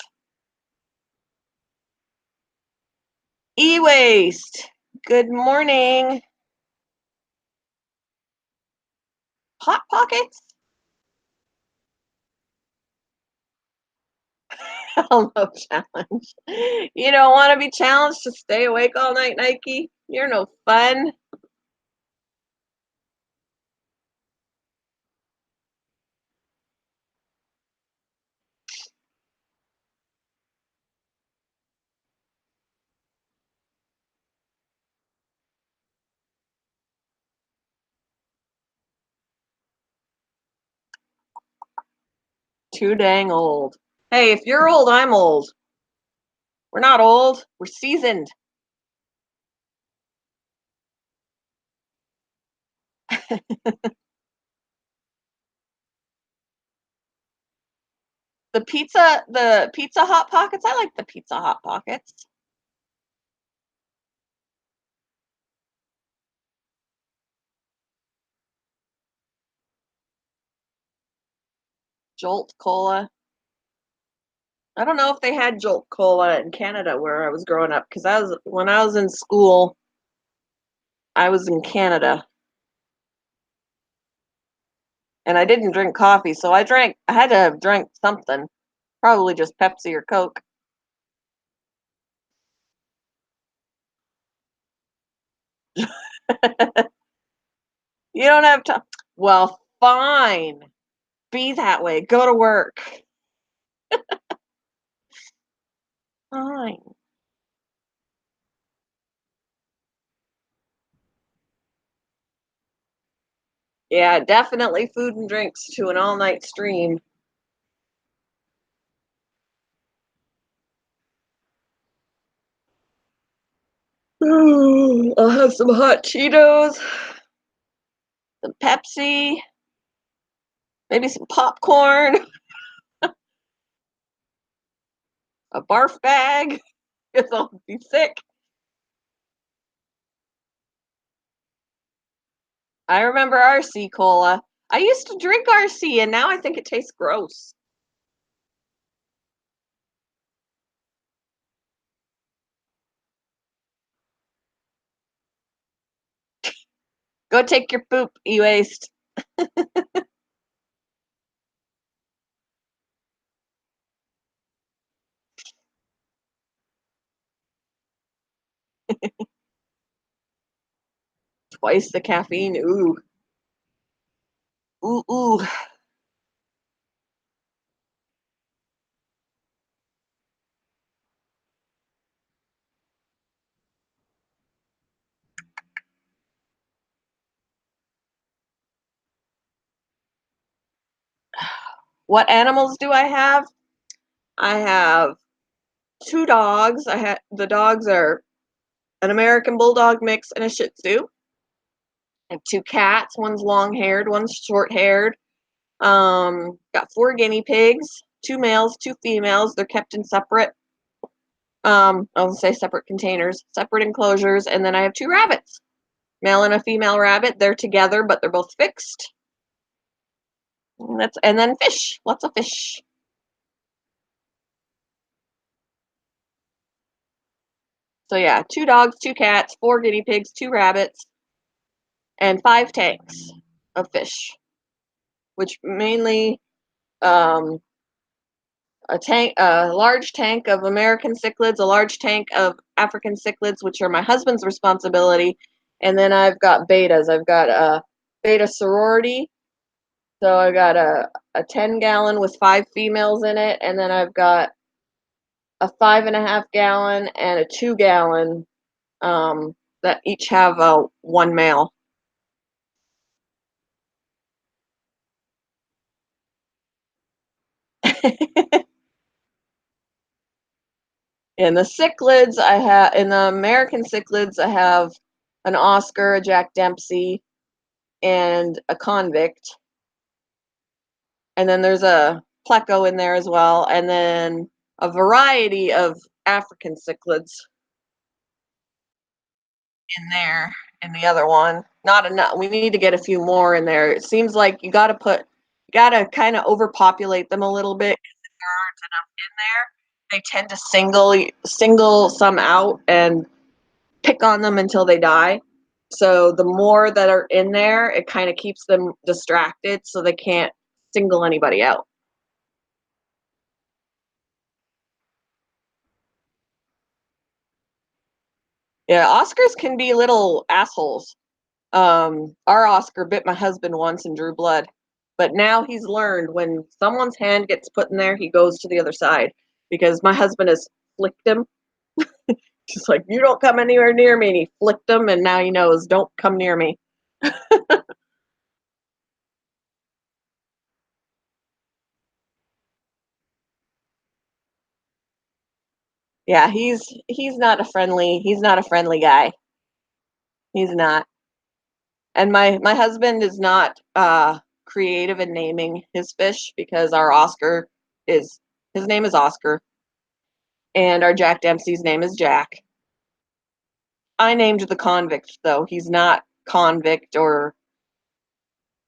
A: E-waste. Good morning. Hot Pockets? Hell no challenge. You don't want to be challenged to stay awake all night, Nike? You're no fun. Too dang old. Hey, if you're old, I'm old. We're not old. We're seasoned. The pizza Hot Pockets. I like the pizza Hot Pockets. Jolt Cola. I don't know if they had Jolt Cola in Canada where I was growing up, because when I was in school, I was in Canada, and I didn't drink coffee, so I had to have drank something, probably just Pepsi or Coke. You don't have time. Well, fine. Be that way. Go to work. Fine. Yeah, definitely food and drinks to an all-night stream. I'll have some hot Cheetos, some Pepsi, maybe some popcorn, a barf bag, because I'll be sick. I remember RC cola. I used to drink RC and now I think it tastes gross. Go take your poop, e-waste. Twice the caffeine. Ooh. Ooh, ooh. What animals do I have? I have two dogs. The dogs are an American Bulldog mix and a Shih Tzu. I have two cats. One's long-haired, one's short-haired. Got four guinea pigs, two males, two females. They're kept in separate. I'll say separate containers, separate enclosures, and then I have two rabbits, male and a female rabbit. They're together, but they're both fixed. And then fish, lots of fish. So yeah, two dogs, two cats, four guinea pigs, two rabbits, and five tanks of fish, which mainly um, a large tank of American cichlids, a large tank of African cichlids, which are my husband's responsibility, and then I've got betas. I've got a beta sorority, so I got a 10-gallon with five females in it, and then I've got a 5.5 gallon and a 2 gallon that each have one male. In the cichlids, in the American cichlids, I have an Oscar, a Jack Dempsey, and a convict. And then there's a pleco in there as well, and then a variety of African cichlids in there in the other one. Not enough. We need to get a few more in there. It seems like you gotta kind of overpopulate them a little bit. If there aren't enough in there, they tend to single some out and pick on them until they die. So the more that are in there, it kind of keeps them distracted so they can't single anybody out. Yeah, Oscars can be little assholes. Our Oscar bit my husband once and drew blood, but now he's learned when someone's hand gets put in there, he goes to the other side because my husband has flicked him. He's like, "You don't come anywhere near me," and he flicked him, and now he knows, "Don't come near me." Yeah, he's not a friendly guy. He's not. And my husband is not creative in naming his fish because our Oscar is his name is Oscar and our Jack Dempsey's name is Jack. I named the convict though. He's not convict or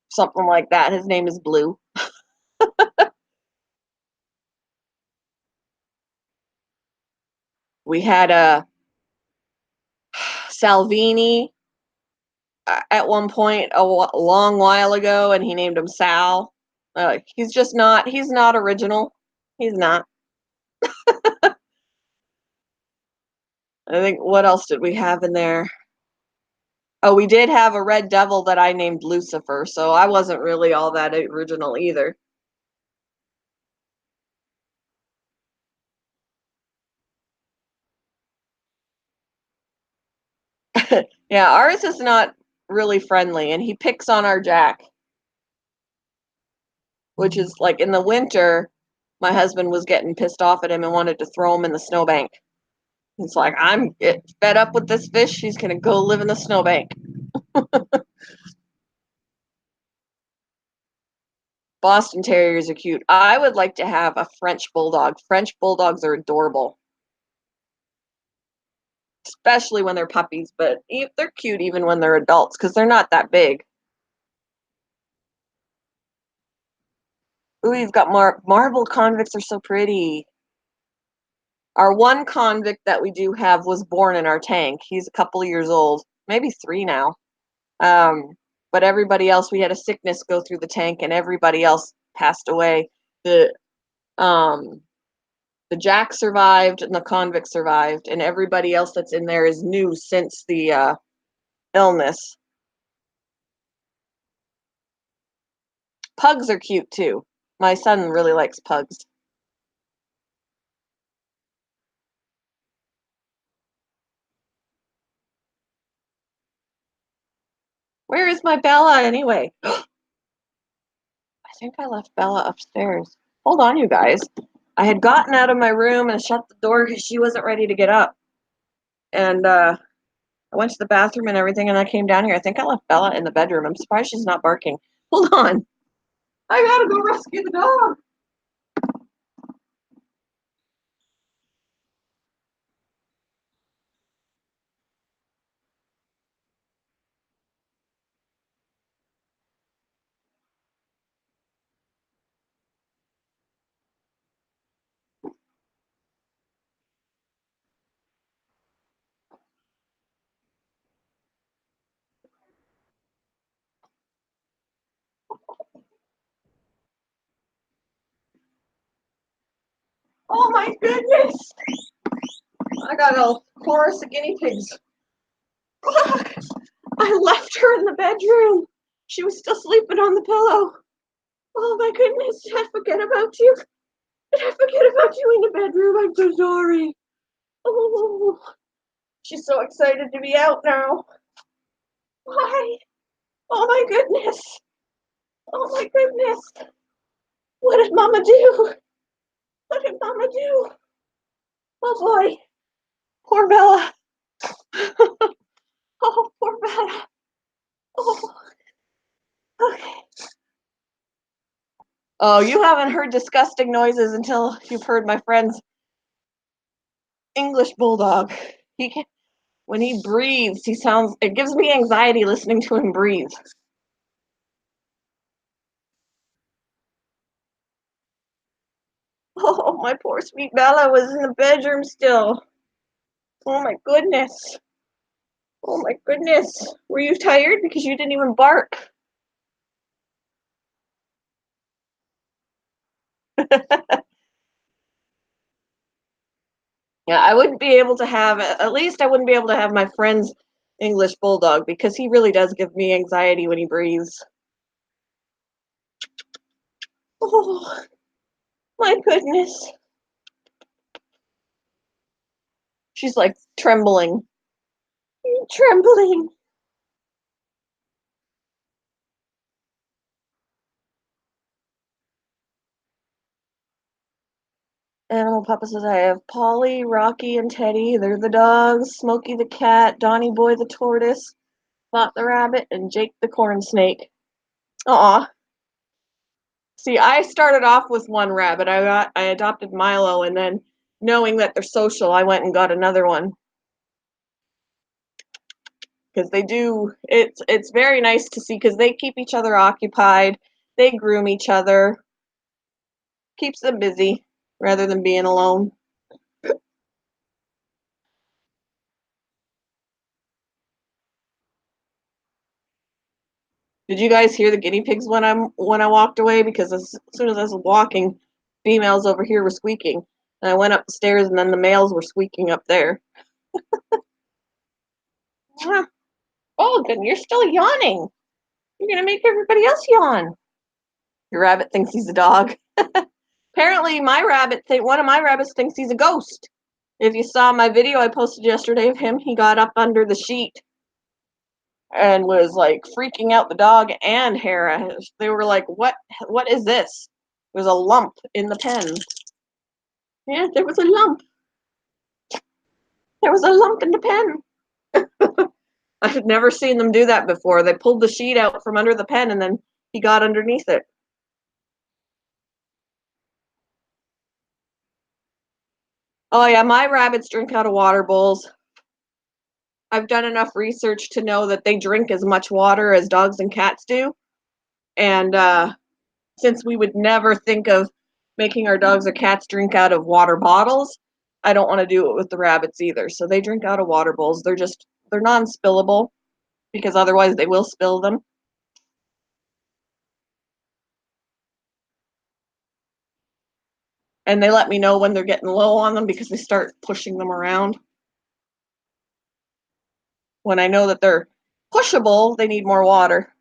A: something like that. His name is Blue. We had a Salvini at one point long while ago, and he named him Sal. He's not original. He's not. I think what else did we have in there? Oh, we did have a red devil that I named Lucifer, so I wasn't really all that original either. Yeah, ours is not really friendly, and he picks on our Jack, which is like in the winter, my husband was getting pissed off at him and wanted to throw him in the snowbank. He's like, I'm fed up with this fish. He's gonna go live in the snowbank. Boston Terriers are cute. I would like to have a French Bulldog. French Bulldogs are adorable, especially when they're puppies, but they're cute even when they're adults because they're not that big. Ooh, you've got marble convicts are so pretty. Our one convict that we do have was born in our tank. He's a couple of years old, maybe 3 now. But everybody else, we had a sickness go through the tank, and everybody else passed away. Um, the Jack survived, and the convict survived, and everybody else that's in there is new since the illness. Pugs are cute too. My son really likes pugs. Where is my Bella anyway? I think I left Bella upstairs. Hold on, you guys. I had gotten out of my room and shut the door because she wasn't ready to get up. And I went to the bathroom and everything, and I came down here. I think I left Bella in the bedroom. I'm surprised she's not barking. Hold on. I gotta go rescue the dog. Oh my goodness. I got a chorus of guinea pigs. I left her in the bedroom. She was still sleeping on the pillow. Oh my goodness. Did I forget about you? Did I forget about you in the bedroom? I'm so sorry. Oh, she's so excited to be out now. Why? Oh my goodness. Oh my goodness. What did Mama do? What did Mama do? Oh boy. Poor Bella. Oh, poor Bella. Oh, okay. Oh, you haven't heard disgusting noises until you've heard my friend's English bulldog. He can, when he breathes, it gives me anxiety listening to him breathe. Oh, my poor sweet Bella was in the bedroom still. Oh my goodness. Oh my goodness. Were you tired because you didn't even bark? Yeah, I wouldn't be able to have, at least I wouldn't be able to have my friend's English bulldog because he really does give me anxiety when he breathes. Oh, my goodness. She's like trembling. Trembling. Animal Papa says I have Polly, Rocky, and Teddy. They're the dogs. Smokey the cat, Donnie Boy the tortoise, Spot the rabbit, and Jake the corn snake. Aw. See, I started off with one rabbit. I adopted Milo, and then knowing that they're social, I went and got another one because they do. It's very nice to see because they keep each other occupied. They groom each other, keeps them busy rather than being alone. Did you guys hear the guinea pigs when I walked away? Because as soon as I was walking, females over here were squeaking, and I went up the stairs, and then the males were squeaking up there. Oh, good, you're still yawning. You're gonna make everybody else yawn. Your rabbit thinks he's a dog. Apparently, one of my rabbits thinks he's a ghost. If you saw my video I posted yesterday of him, he got up under the sheet and was like freaking out the dog and Hera. They were like, What is this?" There's a lump in the pen. Yeah, there was a lump. There was a lump in the pen. I had never seen them do that before. They pulled the sheet out from under the pen and then he got underneath it. Oh yeah, my rabbits drink out of water bowls. I've done enough research to know that they drink as much water as dogs and cats do. And since we would never think of making our dogs or cats drink out of water bottles, I don't want to do it with the rabbits either. So they drink out of water bowls. They're non-spillable because otherwise they will spill them. And they let me know when they're getting low on them because they start pushing them around. When I know that they're pushable, they need more water.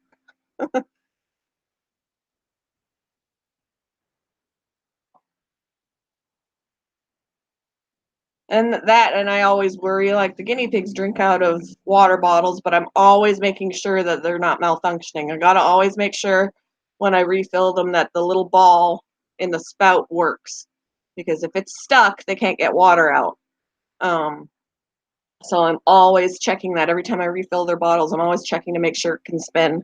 A: And I always worry, like the guinea pigs drink out of water bottles, but I'm always making sure that they're not malfunctioning. I gotta always make sure when I refill them that the little ball in the spout works. Because if it's stuck, they can't get water out. Um, so I'm always checking that every time I refill their bottles. I'm always checking to make sure it can spin.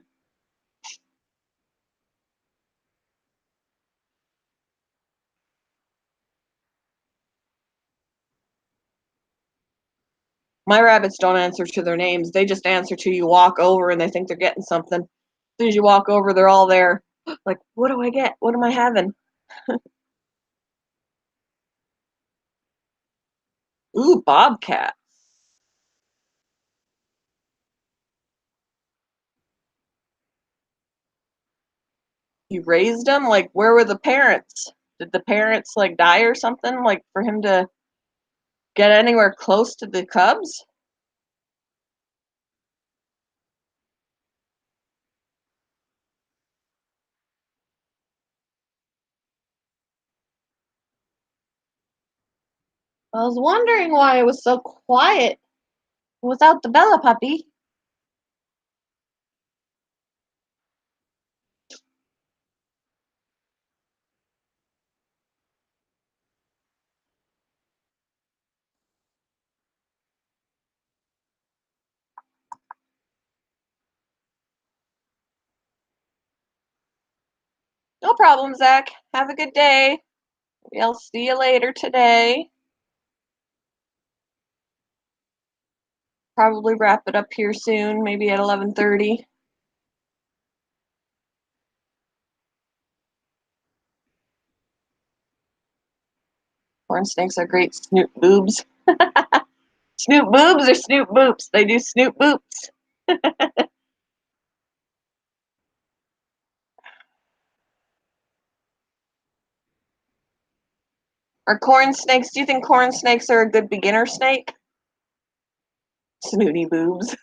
A: My rabbits don't answer to their names. They just answer to you walk over and they think they're getting something. As soon as you walk over, they're all there. Like, what do I get? What am I having? Ooh, bobcat. You raised them? Like, where were the parents? Did the parents like die or something? Like for him to get anywhere close to the cubs? I was wondering why it was so quiet without the Bella puppy. No problem, Zach. Have a good day. Maybe I'll see you later today. Probably wrap it up here soon, maybe at 11:30. Corn snakes are great snoot boobs. Snoot boobs or snoot boops? They do snoot boops. Are corn snakes, do you think corn snakes are a good beginner snake? Snooty boobs.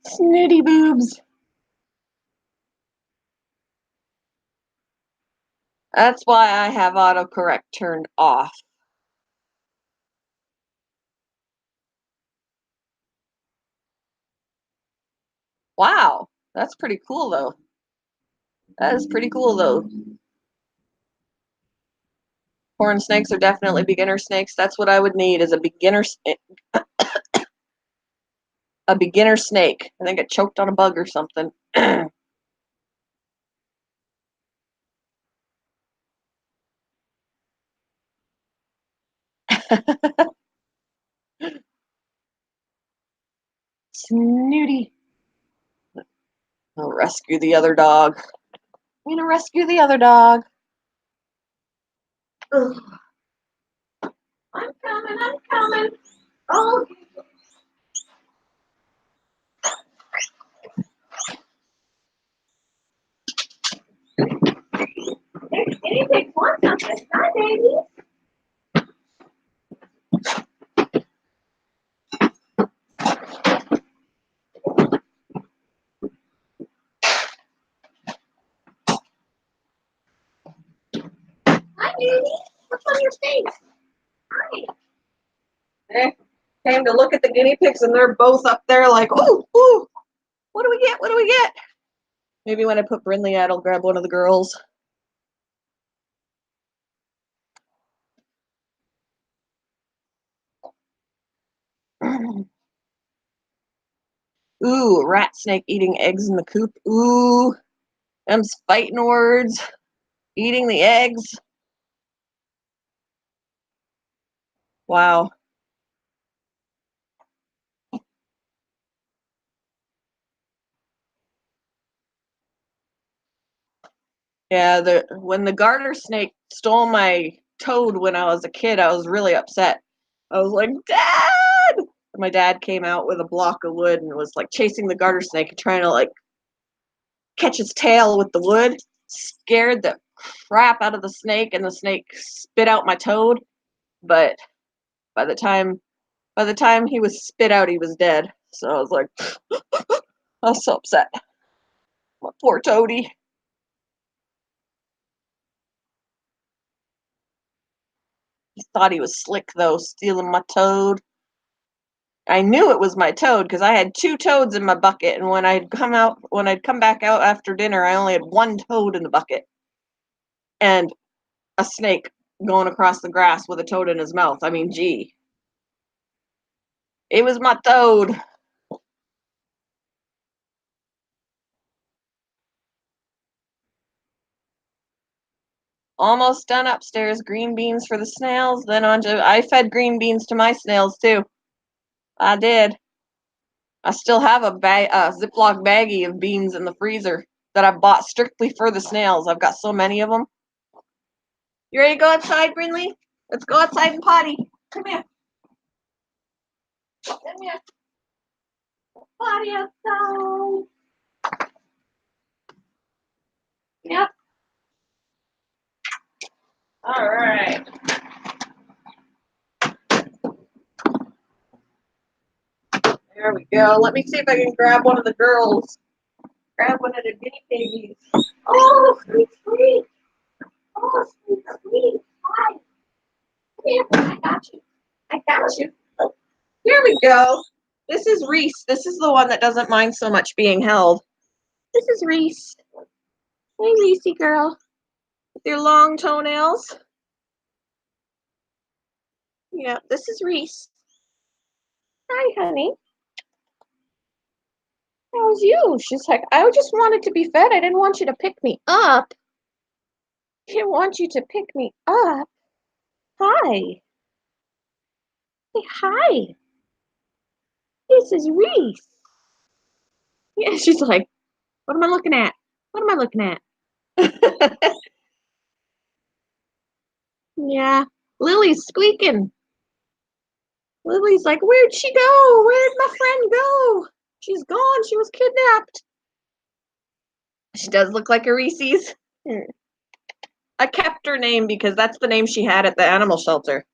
A: Snooty boobs. That's why I have autocorrect turned off. Wow, that's pretty cool though. That is pretty cool though. Corn snakes are definitely beginner snakes. That's what I would need is a beginner snake. I think it choked on a bug or something. Snooty. I'll rescue the other dog. I'm gonna rescue the other dog. Ugh. I'm coming, I'm coming. Oh, guinea pigs want something. Hi, baby. Hi, baby. What's on your face? Hi. They came to look at the guinea pigs and they're both up there like, oh, ooh, what do we get? What do we get? Maybe when I put Brinley out, I'll grab one of the girls. Ooh, rat snake eating eggs in the coop. Ooh, them's fighting words. Eating the eggs. Wow. Yeah, when the garter snake stole my toad when I was a kid, I was really upset. I was like, Dad! And my dad came out with a block of wood and was like chasing the garter snake and trying to like catch its tail with the wood. Scared the crap out of the snake, and the snake spit out my toad. But by the time he was spit out, he was dead. So I was like, I was so upset. My poor toady. He thought he was slick though, stealing my toad. I knew it was my toad because I had 2 toads in my bucket, and when I'd come back out after dinner, I only had 1 toad in the bucket, and a snake going across the grass with a toad in his mouth. I mean, gee, it was my toad. Almost done upstairs. Green beans for the snails. Then on to I fed green beans to my snails too. I did. I still have a Ziploc baggie of beans in the freezer that I bought strictly for the snails. I've got so many of them. You ready to go outside, Brinley? Let's go outside and potty. Come here. Come here. Potty outside. Yep. All right. There we go. Let me see if I can grab one of the girls. Grab one of the guinea piggies. Oh, sweet, sweet. Oh, sweet, sweet. Hi. Here, I got you. I got you. Here we go. This is Reese. This is the one that doesn't mind so much being held. This is Reese. Hey, Reese girl. With your long toenails. Yeah, this is Reese. Hi, honey. How's you? She's like, I just wanted to be fed. I didn't want you to pick me up. I didn't want you to pick me up. Hi. Hey, hi. This is Reese. Yeah, she's like, what am I looking at? What am I looking at? Yeah. Lily's squeaking. Lily's like, where'd she go? Where'd my friend go? She's gone. She was kidnapped. She does look like a Reese's. I kept her name because that's the name she had at the animal shelter.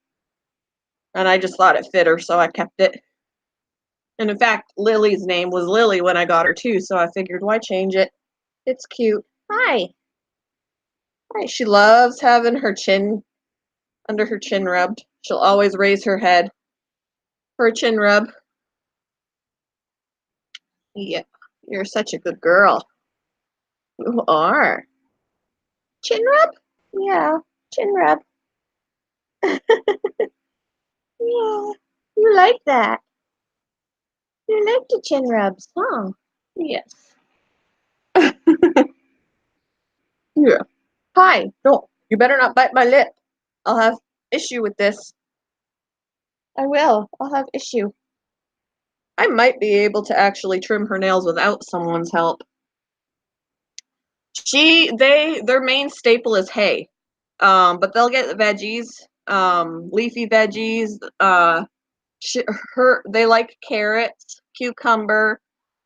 A: And I just thought it fit her, so I kept it. And in fact, Lily's name was Lily when I got her too, so I figured why change it? It's cute. Hi. Hi. She loves having her chin under her chin rubbed. She'll always raise her head for a chin rub. Yeah. You're such a good girl. You are. Chin rub? Yeah, chin rub. Yeah. You like that. You like the chin rubs, huh? Yes. Yeah. Hi. Don't. You better not bite my lip. I'll have issue with this. I will. I'll have issue. I might be able to actually trim her nails without someone's help. Their main staple is hay. But they'll get veggies, leafy veggies. They like carrots, cucumber.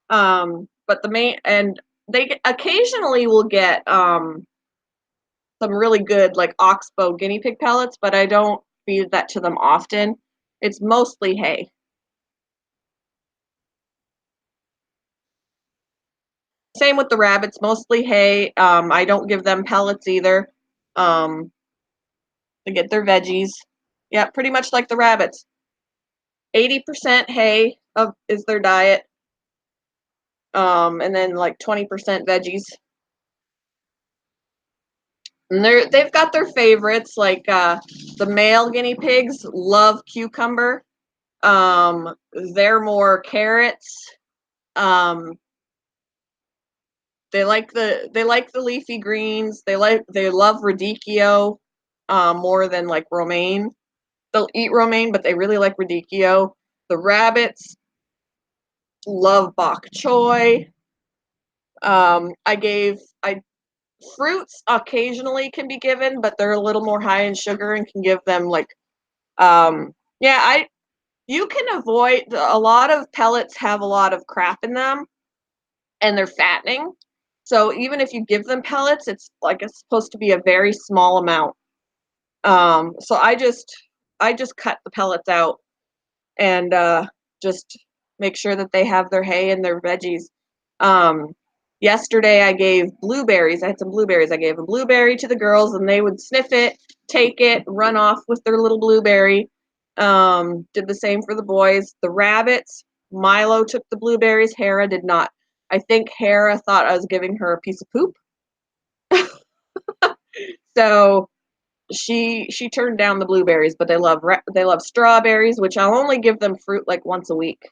A: But the main and they occasionally will get some really good like oxbow guinea pig pellets, but I don't feed that to them often. It's mostly hay. Same with the rabbits, mostly hay. I don't give them pellets either. They get their veggies. Yeah, pretty much like the rabbits. 80% hay is their diet. And then like 20% veggies. And they've got their favorites, like the male guinea pigs love cucumber. They're more carrots. Um, they like the leafy greens. They love radicchio more than like romaine. They'll eat romaine, but they really like radicchio. The rabbits love bok choy. I fruits occasionally can be given, but they're a little more high in sugar and can give them like yeah, I you can avoid a lot of pellets have a lot of crap in them and they're fattening. So even if you give them pellets, it's supposed to be a very small amount. So I just cut the pellets out and just make sure that they have their hay and their veggies. Um, Yesterday I gave blueberries. I had some blueberries. I gave a blueberry to the girls, and they would sniff it, take it, run off with their little blueberry. Did the same for the boys. The rabbits, Milo took the blueberries. Hera did not. I think Hera thought I was giving her a piece of poop, so she turned down the blueberries. But they love strawberries, which I'll only give them fruit like once a week.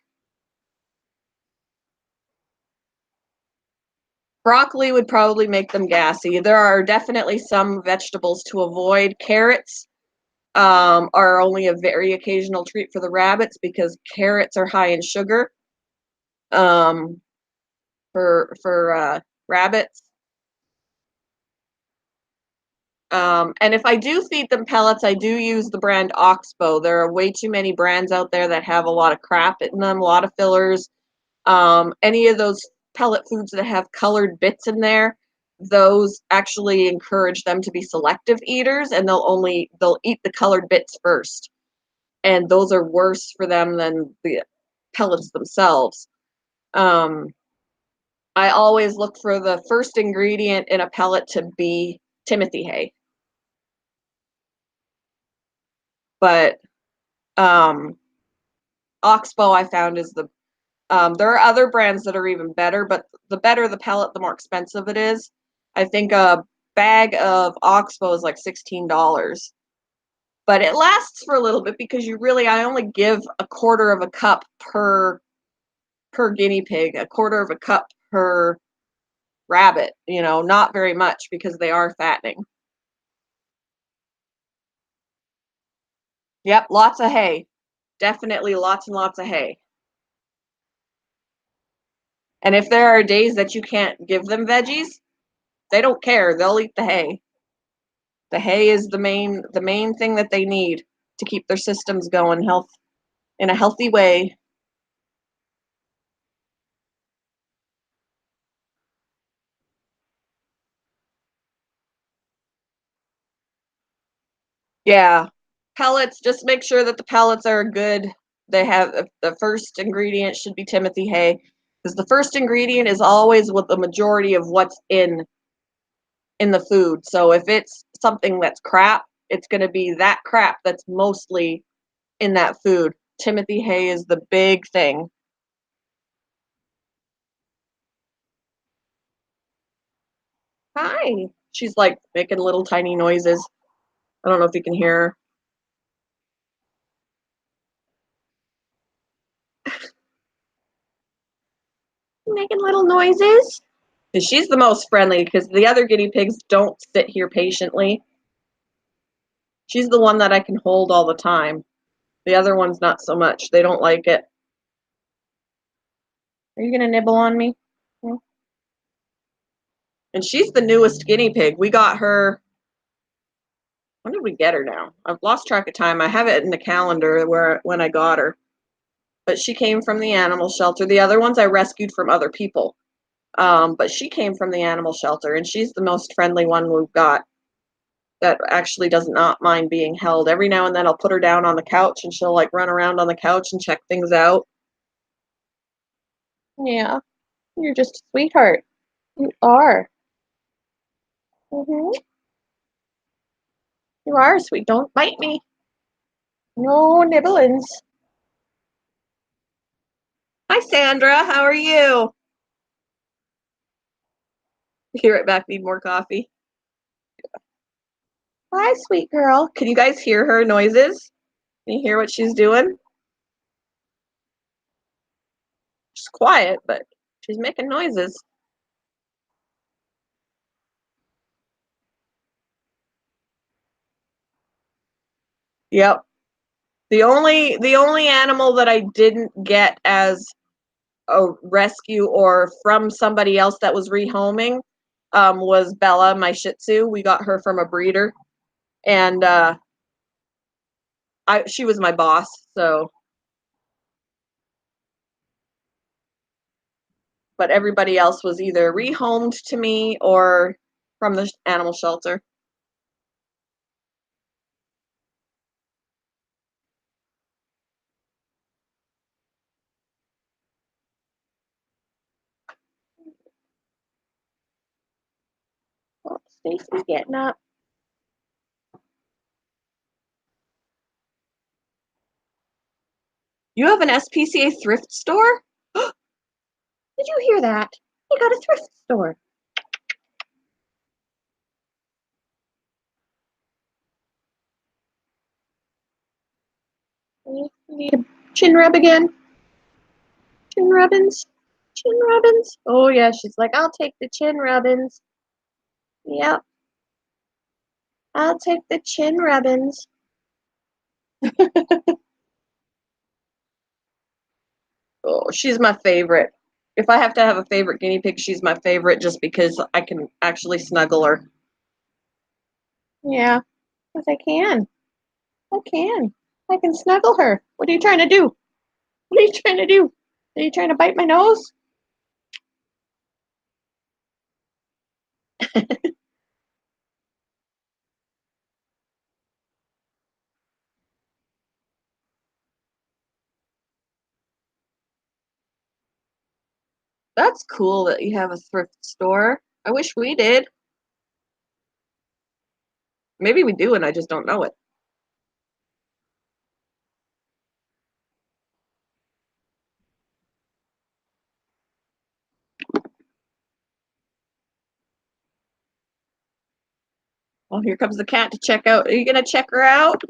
A: Broccoli would probably make them gassy. There are definitely some vegetables to avoid. Carrots are only a very occasional treat for the rabbits because carrots are high in sugar um, for rabbits. And if I do feed them pellets, I do use the brand Oxbow. There are way too many brands out there that have a lot of crap in them, a lot of fillers. Any of those pellet foods that have colored bits in there, those actually encourage them to be selective eaters, and they'll eat the colored bits first, and those are worse for them than the pellets themselves. Um, I always look for the first ingredient in a pellet to be Timothy hay, but um, Oxbow I found is the there are other brands that are even better, but the better the pellet, the more expensive it is. I think a bag of Oxbow is like $16, but it lasts for a little bit because I only give a quarter of a cup per guinea pig, a quarter of a cup per rabbit. Not very much because they are fattening. Yep, lots of hay. Definitely lots and lots of hay. And if there are days that you can't give them veggies, they don't care. They'll eat the hay. The hay is the main thing that they need to keep their systems going health in a healthy way. Yeah. Pellets, just make sure that the pellets are good. They have the first ingredient should be Timothy hay because the first ingredient is always what the majority of what's in the food. So if it's something that's crap, it's going to be that crap that's mostly in that food. Timothy hay is the big thing. Hi. She's like making little tiny noises. I don't know if you can hear her. Making little noises. She's the most friendly because the other guinea pigs don't sit here patiently. She's the one that I can hold all the time. The other ones, not so much. They don't like it. Are you going to nibble on me? And she's the newest guinea pig. We got her. When did we get her now? I've lost track of time. I have it in the calendar when I got her. But she came from the animal shelter. The other ones I rescued from other people. But she came from the animal shelter, and she's the most friendly one we've got that actually does not mind being held. Every now and then I'll put her down on the couch and she'll like run around on the couch and check things out. Yeah, you're just a sweetheart. You are. Mm-hmm. You are sweet. Don't bite me. No nibblings. Hi, Sandra. How are you? Be right back. Need more coffee. Hi, sweet girl. Can you guys hear her noises? Can you hear what she's doing? quiet, but she's making noises. Yep. The only animal that I didn't get as a rescue or from somebody else that was rehoming was Bella, my Shih Tzu. We got her from a breeder, and she was my boss. So, but everybody else was either rehomed to me or from the animal shelter. Well, Stacy's getting up. You have an SPCA thrift store? Did you hear that? You got a thrift store. You need a chin rub again? Chin rubbins? Chin rubbins? Oh, yeah, she's like, I'll take the chin rubbins. Yep, I'll take the chin rubbins. Oh, she's my favorite. If I have to have a favorite guinea pig, she's my favorite just because I can actually snuggle her. Yeah, because I can. I can. I can snuggle her. What are you trying to do? What are you trying to do? Are you trying to bite my nose? That's cool that you have a thrift store. I wish we did. Maybe we do and I just don't know it. Well, here comes the cat to check out. Are you going to check her out?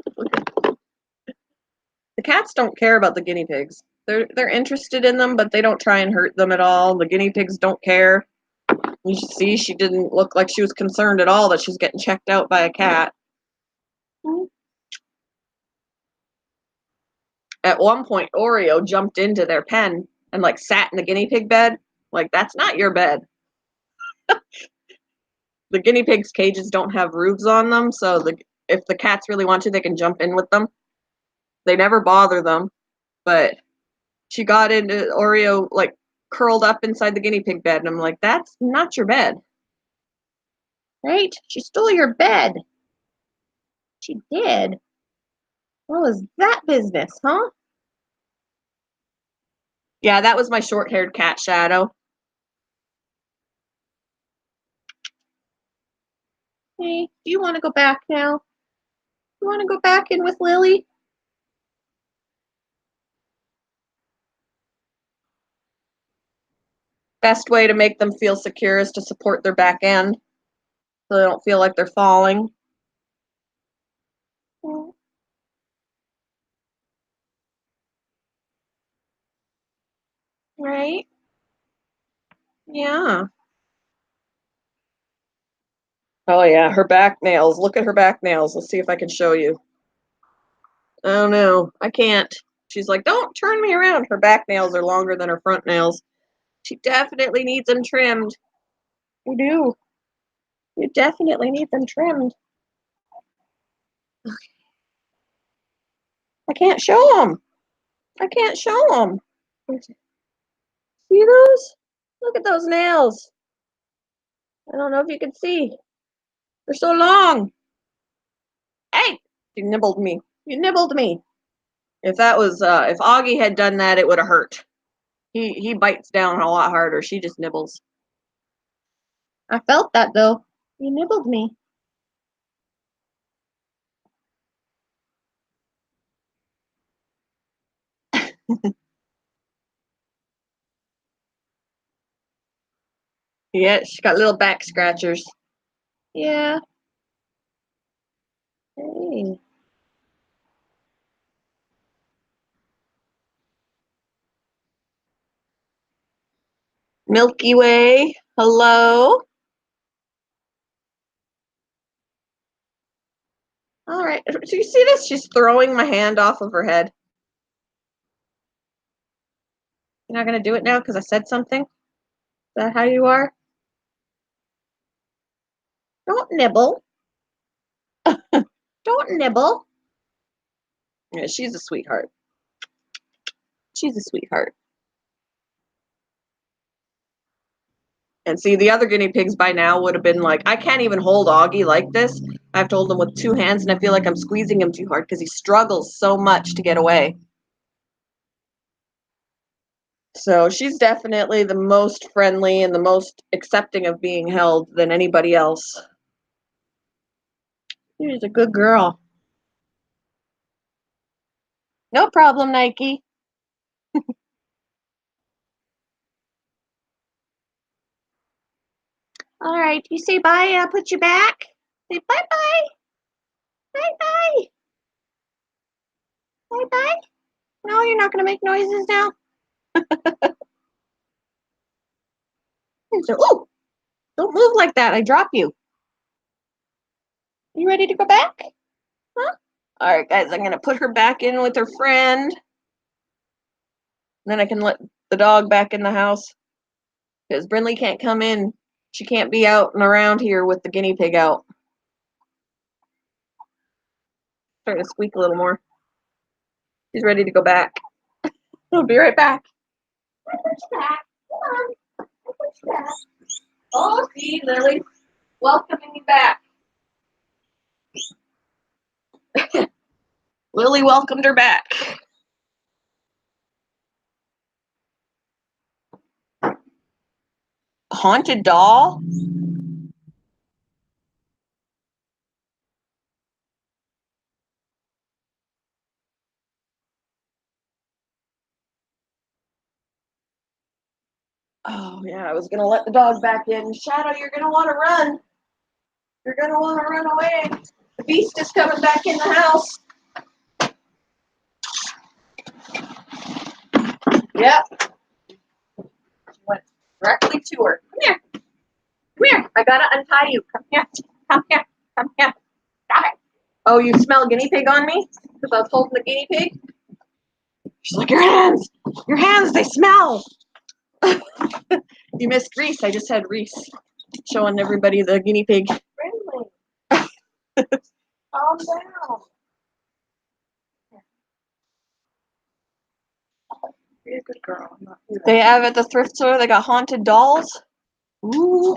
A: The cats don't care about the guinea pigs. They're interested in them, but they don't try and hurt them at all. The guinea pigs don't care. You see, she didn't look like she was concerned at all that she's getting checked out by a cat. At one point, Oreo jumped into their pen and like sat in the guinea pig bed. Like, that's not your bed. The guinea pigs' cages don't have roofs on them, so if the cats really want to, they can jump in with them. They never bother them, but she got into Oreo like curled up inside the guinea pig bed, and I'm like, that's not your bed. Right? She stole your bed. She did. What was that business, huh? Yeah, that was my short-haired cat, Shadow. Hey, do you want to go back now? You want to go back in with Lily? Best way to make them feel secure is to support their back end so they don't feel like they're falling. Right? Yeah. Oh yeah, her back nails. Look at her back nails. Let's see if I can show you. Oh no, I can't. She's like, don't turn me around. Her back nails are longer than her front nails. She definitely needs them trimmed. You do. You definitely need them trimmed. I can't show them. I can't show them. See those? Look at those nails. I don't know if you can see. They're so long. Hey, you nibbled me. You nibbled me. If that was if Augie had done that, it would have hurt. He bites down a lot harder. She just nibbles. I felt that though. You nibbled me. Yeah, she got little back scratchers. Yeah. Hey. Milky Way, hello. All right, so you see this? She's throwing my hand off of her head. You're not gonna do it now because I said something? Is that how you are? Don't nibble. Don't nibble. Yeah, she's a sweetheart. She's a sweetheart. And see, the other guinea pigs by now would have been like, I can't even hold Augie like this. I have to hold him with 2 hands, and I feel like I'm squeezing him too hard because he struggles so much to get away. So she's definitely the most friendly and the most accepting of being held than anybody else. She's a good girl. No problem, Nike. All right, you say bye, I'll put you back. Say bye-bye. Bye-bye. Bye-bye. No, you're not going to make noises now? So, oh, don't move like that. I drop you. You ready to go back? Huh? All right, guys, I'm going to put her back in with her friend. Then I can let the dog back in the house. Because Brinley can't come in. She can't be out and around here with the guinea pig out. Starting to squeak a little more. She's ready to go back. I'll be right back. Back. Come on. Back. Oh, see, Lily, welcoming you back. Lily welcomed her back. Haunted doll? Oh, yeah, I was going to let the dog back in. Shadow, you're going to want to run. You're going to want to run away. The beast is coming back in the house. Yep. She went directly to her. Come here. Come here. I got to untie you. Come here. Come here. Come here. Stop it. Oh, you smell guinea pig on me? Because I was holding the guinea pig? She's like, your hands. Your hands, they smell. You missed Reese. I just had Reese showing everybody the guinea pig. Friendly. Calm down. Be a good girl. They have at the thrift store, they got haunted dolls. Ooh.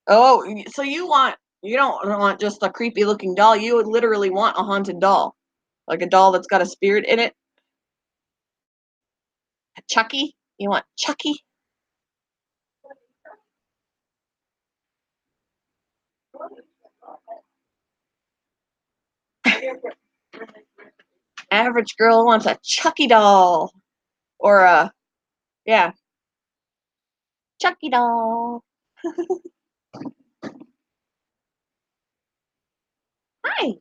A: Oh, so you don't want just a creepy looking doll. You would literally want a haunted doll. Like a doll that's got a spirit in it. Chucky? You want Chucky? Average girl wants a Chucky doll. Or a, yeah, Chucky doll. Hi.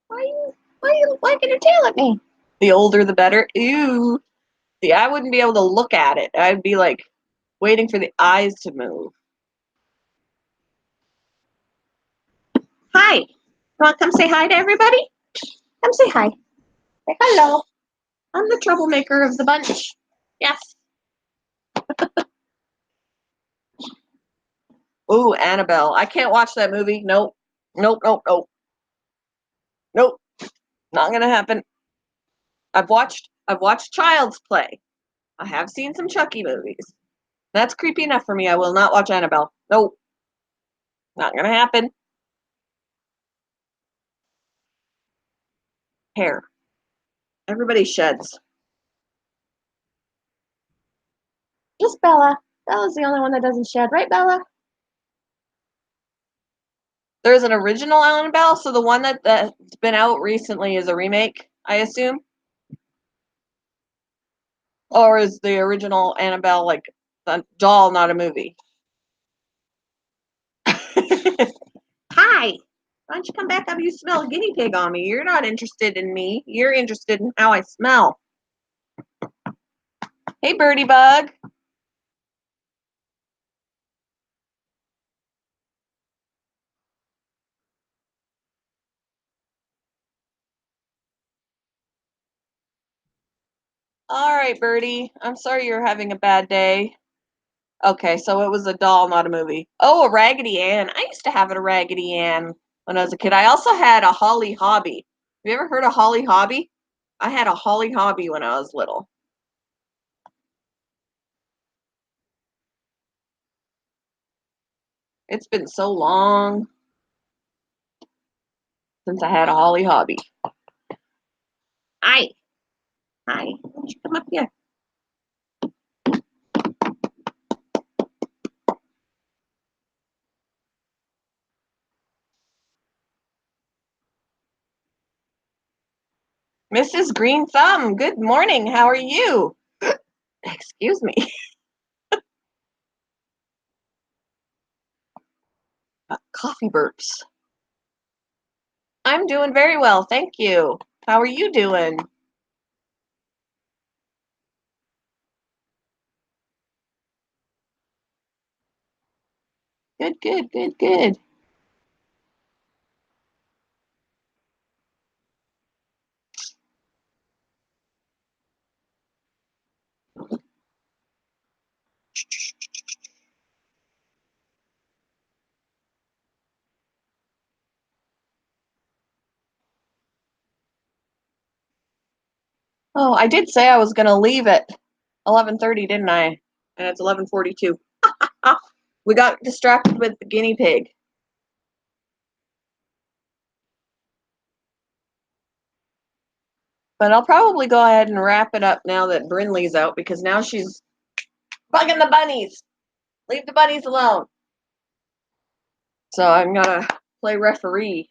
A: Why are you wagging your tail at me? The older the better. Ew. See, I wouldn't be able to look at it. I'd be like waiting for the eyes to move. Hi. You want to come say hi to everybody? Come say hi. Say hello. I'm the troublemaker of the bunch. Yes. Ooh, Annabelle. I can't watch that movie. Nope. Nope, nope, nope. Nope. Not gonna happen. I've watched Child's Play. I have seen some Chucky movies. That's creepy enough for me. I will not watch Annabelle. Nope. Not gonna happen. Hair. Everybody sheds. Just Bella. Bella's the only one that doesn't shed, right, Bella? There's an original Annabelle, so the one that's been out recently is a remake, I assume? Or is the original Annabelle like a doll, not a movie? Hi. Why don't you come back up? You smell a guinea pig on me. You're not interested in me. You're interested in how I smell. Hey, birdie bug. All right, birdie. I'm sorry you're having a bad day. Okay, so it was a doll, not a movie. Oh, a Raggedy Ann. I used to have a Raggedy Ann when I was a kid. I also had a Holly Hobby. Have you ever heard of Holly Hobby? I had a Holly Hobby when I was little. It's been so long since I had a Holly Hobby. Hi. Hi. Why don't you come up here? Mrs. Green Thumb, good morning. How are you? Excuse me. Coffee burps. I'm doing very well, thank you. How are you doing? Good, good, good, good. Oh, I did say I was going to leave at 11:30, didn't I? And it's 11:42. We got distracted with the guinea pig. But I'll probably go ahead and wrap it up now that Brinley's out because now she's bugging the bunnies. Leave the bunnies alone. So I'm going to play referee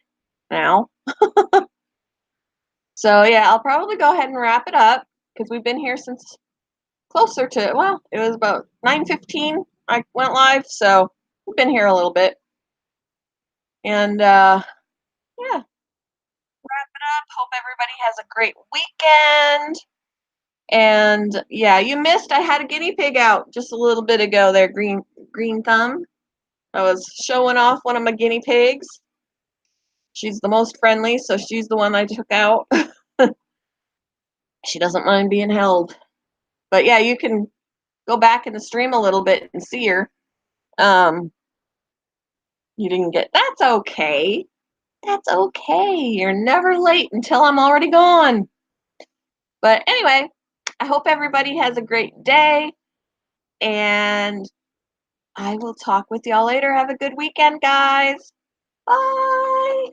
A: now. So yeah, I'll probably go ahead and wrap it up because we've been here since closer to, well, it was about 9:15 I went live, so we've been here a little bit. And yeah, wrap it up. Hope everybody has a great weekend. And yeah, you missed, I had a guinea pig out just a little bit ago there, Green Thumb. I was showing off one of my guinea pigs. She's the most friendly, so she's the one I took out. She doesn't mind being held. But yeah, you can go back in the stream a little bit and see her. Um, you didn't get, that's okay. That's okay. You're never late until I'm already gone. But anyway, I hope everybody has a great day. And I will talk with y'all later. Have a good weekend, guys. Bye.